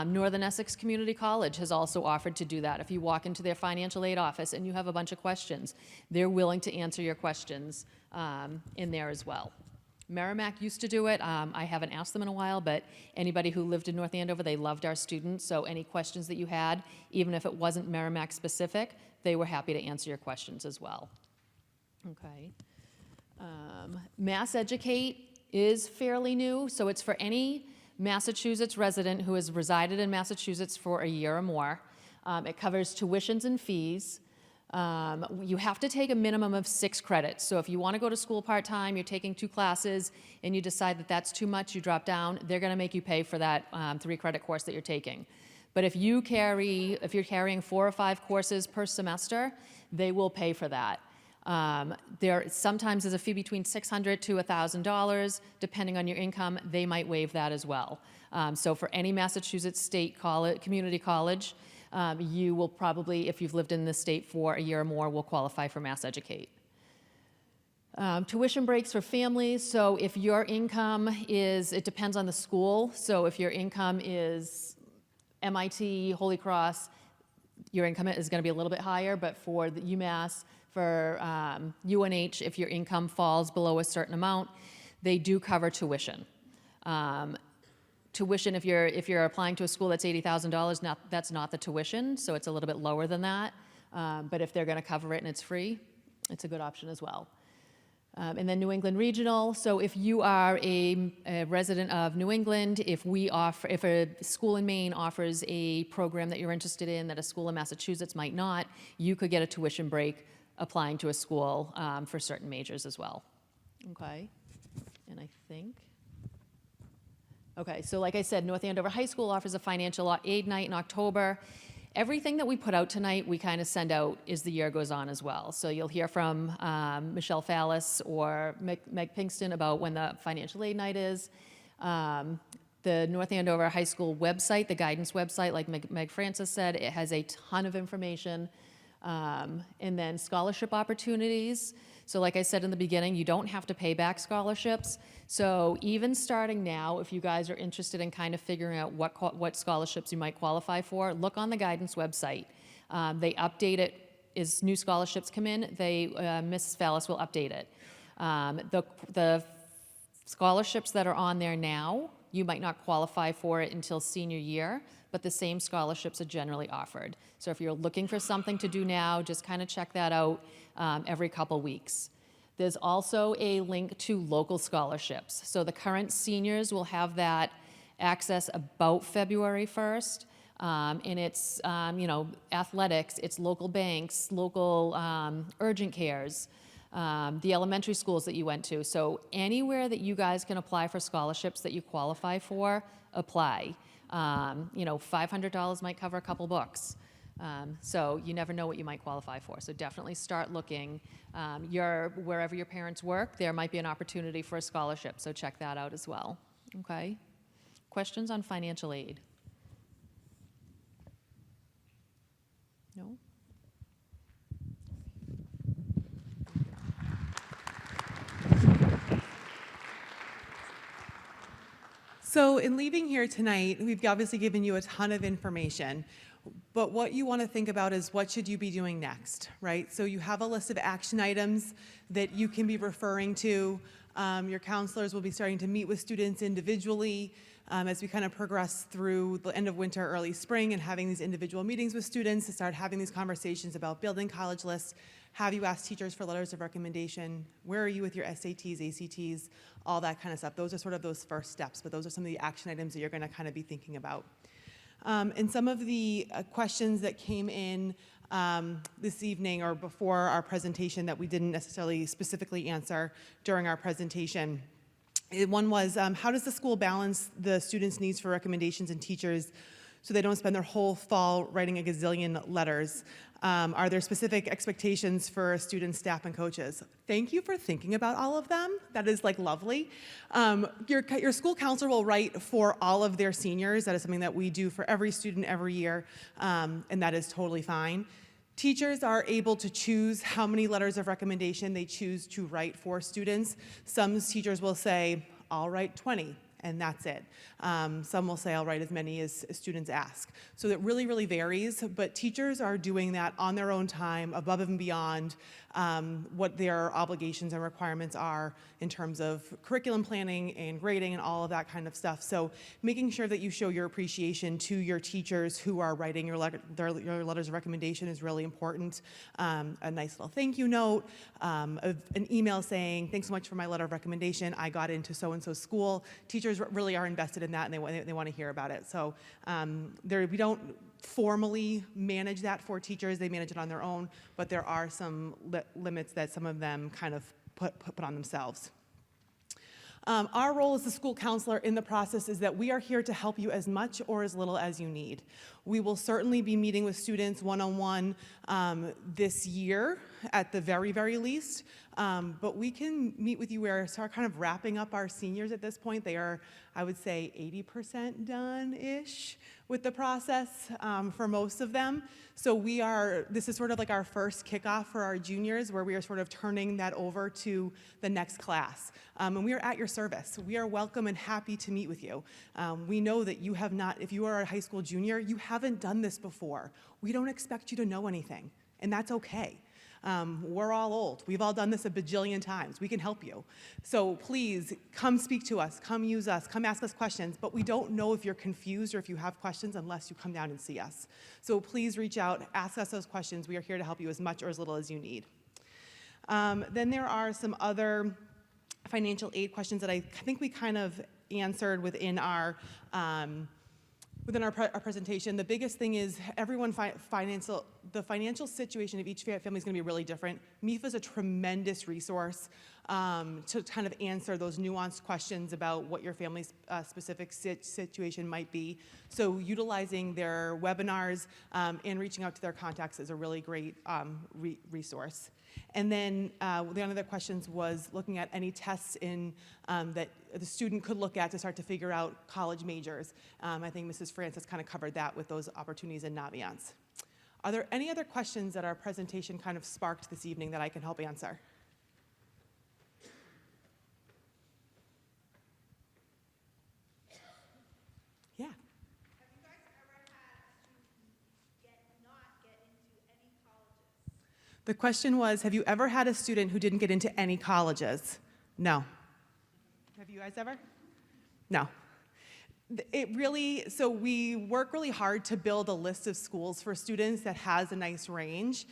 Northern Essex Community College has also offered to do that. If you walk into their financial aid office and you have a bunch of questions, they're willing to answer your questions in there as well. Merrimack used to do it. I haven't asked them in a while, but anybody who lived in North Andover, they loved our students, so any questions that you had, even if it wasn't Merrimack specific, they were happy to answer your questions as well. Okay. Mass Educate is fairly new, so it's for any Massachusetts resident who has resided in Massachusetts for a year or more. It covers tuitions and fees. You have to take a minimum of 6 credits. So if you want to go to school part-time, you're taking 2 classes, and you decide that that's too much, you drop down, they're going to make you pay for that 3-credit course that you're taking. But if you're carrying 4 or 5 courses per semester, they will pay for that. There sometimes is a fee between $600 to $1,000, depending on your income. They might waive that as well. So for any Massachusetts state community college, you will probably, if you've lived in the state for a year or more, will qualify for Mass Educate. Tuition breaks for families. So if your income is, it depends on the school. So if your income is MIT, Holy Cross, your income is going to be a little bit higher, but for the UMass, for UNH, if your income falls below a certain amount, they do cover tuition. Tuition, if you're applying to a school that's $80,000, that's not the tuition, so it's a little bit lower than that. But if they're going to cover it and it's free, it's a good option as well. And then New England Regional. So if you are a resident of New England, if a school in Maine offers a program that you're interested in that a school in Massachusetts might not, you could get a tuition break applying to a school for certain majors as well. Okay, and I think, okay, so like I said, North Andover High School offers a financial aid night in October. Everything that we put out tonight, we kind of send out as the year goes on as well. So you'll hear from Michelle Fallis or Meg Pinkston about when the financial aid night is. The North Andover High School website, the guidance website, like Meg Francis said, it has a ton of information. And then scholarship opportunities. So like I said in the beginning, you don't have to pay back scholarships. So even starting now, if you guys are interested in kind of figuring out what scholarships you might qualify for, look on the guidance website. They update it as new scholarships come in. Mrs. Fallis will update it. The scholarships that are on there now, you might not qualify for it until senior year, but the same scholarships are generally offered. So if you're looking for something to do now, just kind of check that out every couple weeks. There's also a link to local scholarships. So the current seniors will have that access about February 1st. And it's, athletics, it's local banks, local urgent cares, the elementary schools that you went to. So anywhere that you guys can apply for scholarships that you qualify for, apply. $500 might cover a couple books. So you never know what you might qualify for. So definitely start looking. Wherever your parents work, there might be an opportunity for a scholarship. So check that out as well. Okay? Questions on financial aid? No?
So in leaving here tonight, we've obviously given you a ton of information, but what you want to think about is what should you be doing next, right? So you have a list of action items that you can be referring to. Your counselors will be starting to meet with students individually as we kind of progress through the end of winter, early spring, and having these individual meetings with students to start having these conversations about building college lists. Have you asked teachers for letters of recommendation? Where are you with your SATs, ACTs, all that kind of stuff? Those are sort of those first steps, but those are some of the action items that you're going to kind of be thinking about. And some of the questions that came in this evening or before our presentation that we didn't necessarily specifically answer during our presentation. One was, how does the school balance the students' needs for recommendations and teachers so they don't spend their whole fall writing a gazillion letters? Are there specific expectations for students, staff, and coaches? Thank you for thinking about all of them. That is like lovely. Your school counselor will write for all of their seniors. That is something that we do for every student every year, and that is totally fine. Teachers are able to choose how many letters of recommendation they choose to write for students. Some teachers will say, I'll write 20. And that's it. Some will say I'll write as many as students ask. So it really, really varies, but teachers are doing that on their own time, above and beyond what their obligations and requirements are in terms of curriculum planning and grading and all of that kind of stuff. So making sure that you show your appreciation to your teachers who are writing your letters of recommendation is really important. A nice little thank you note, an email saying, thanks so much for my letter of recommendation. I got into so-and-so school. Teachers really are invested in that, and they want to hear about it. So we don't formally manage that for teachers. They manage it on their own, but there are some limits that some of them kind of put on themselves. Our role as the school counselor in the process is that we are here to help you as much or as little as you need. We will certainly be meeting with students one-on-one this year at the very, very least, but we can meet with you. We're kind of wrapping up our seniors at this point. They are, I would say, 80% done-ish with the process for most of them. So this is sort of like our first kickoff for our juniors, where we are sort of turning that over to the next class. And we are at your service. We are welcome and happy to meet with you. We know that you have not, if you are a high school junior, you haven't done this before. We don't expect you to know anything, and that's okay. We're all old. We've all done this a bajillion times. We can help you. So please come speak to us, come use us, come ask us questions, but we don't know if you're confused or if you have questions unless you come down and see us. So please reach out, ask us those questions. We are here to help you as much or as little as you need. Then there are some other financial aid questions that I think we kind of answered within our presentation. The biggest thing is the financial situation of each family is going to be really different. MEFA is a tremendous resource to kind of answer those nuanced questions about what your family's specific situation might be. So utilizing their webinars and reaching out to their contacts is a really great resource. And then one of the questions was looking at any tests that the student could look at to start to figure out college majors. I think Mrs. Francis kind of covered that with those opportunities in Naviance. Are there any other questions that our presentation kind of sparked this evening that I can help answer? Yeah.
Have you guys ever had a student not get into any colleges?
The question was, have you ever had a student who didn't get into any colleges? No. Have you guys ever? No. So we work really hard to build a list of schools for students that has a nice range,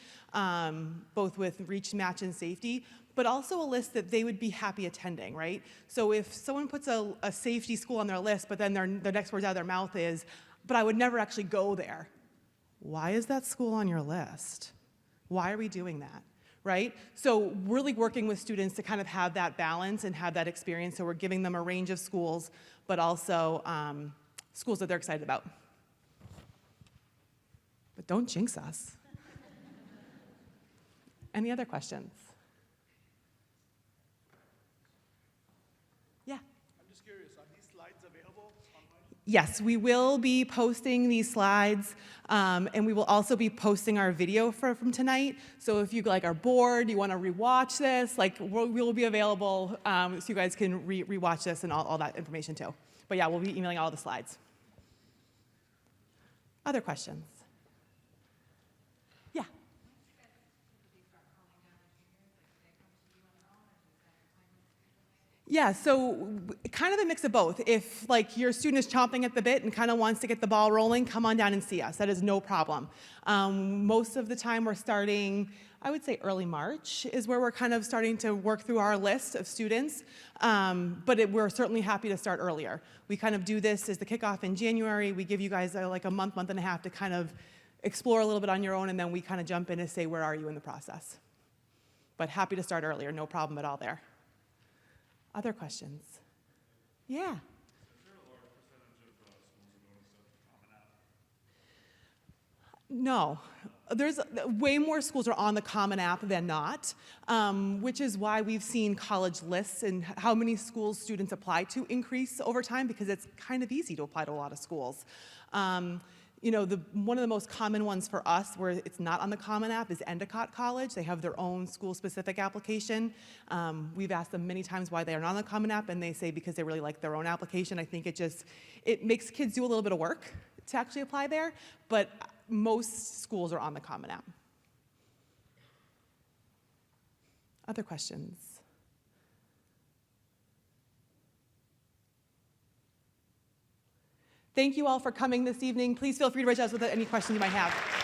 both with reach, match, and safety, but also a list that they would be happy attending, right? So if someone puts a safety school on their list, but then the next words out of their mouth is, but I would never actually go there. Why is that school on your list? Why are we doing that? Right? So really working with students to kind of have that balance and have that experience. So we're giving them a range of schools, but also schools that they're excited about. But don't jinx us. Any other questions? Yeah.
I'm just curious, are these slides available online?
Yes, we will be posting these slides, and we will also be posting our video from tonight. So if you like are bored, you want to rewatch this, like we'll be available so you guys can rewatch this and all that information too. But yeah, we'll be emailing all the slides. Other questions? Yeah. Yeah, so kind of a mix of both. If like your student is chomping at the bit and kind of wants to get the ball rolling, come on down and see us. That is no problem. Most of the time we're starting, I would say early March is where we're kind of starting to work through our list of students, but we're certainly happy to start earlier. We kind of do this as the kickoff in January. We give you guys like a month and a half to kind of explore a little bit on your own, and then we kind of jump in and say, where are you in the process? But happy to start earlier, no problem at all there. Other questions? Yeah. No. There's way more schools are on the Common App than not, which is why we've seen college lists and how many schools students apply to increase over time, because it's kind of easy to apply to a lot of schools. You know, one of the most common ones for us where it's not on the Common App is Endicott College. They have their own school-specific application. We've asked them many times why they are not on the Common App, and they say because they really like their own application. I think it makes kids do a little bit of work to actually apply there, but most schools are on the Common App. Other questions? Thank you all for coming this evening. Please feel free to reach out with any questions you might have.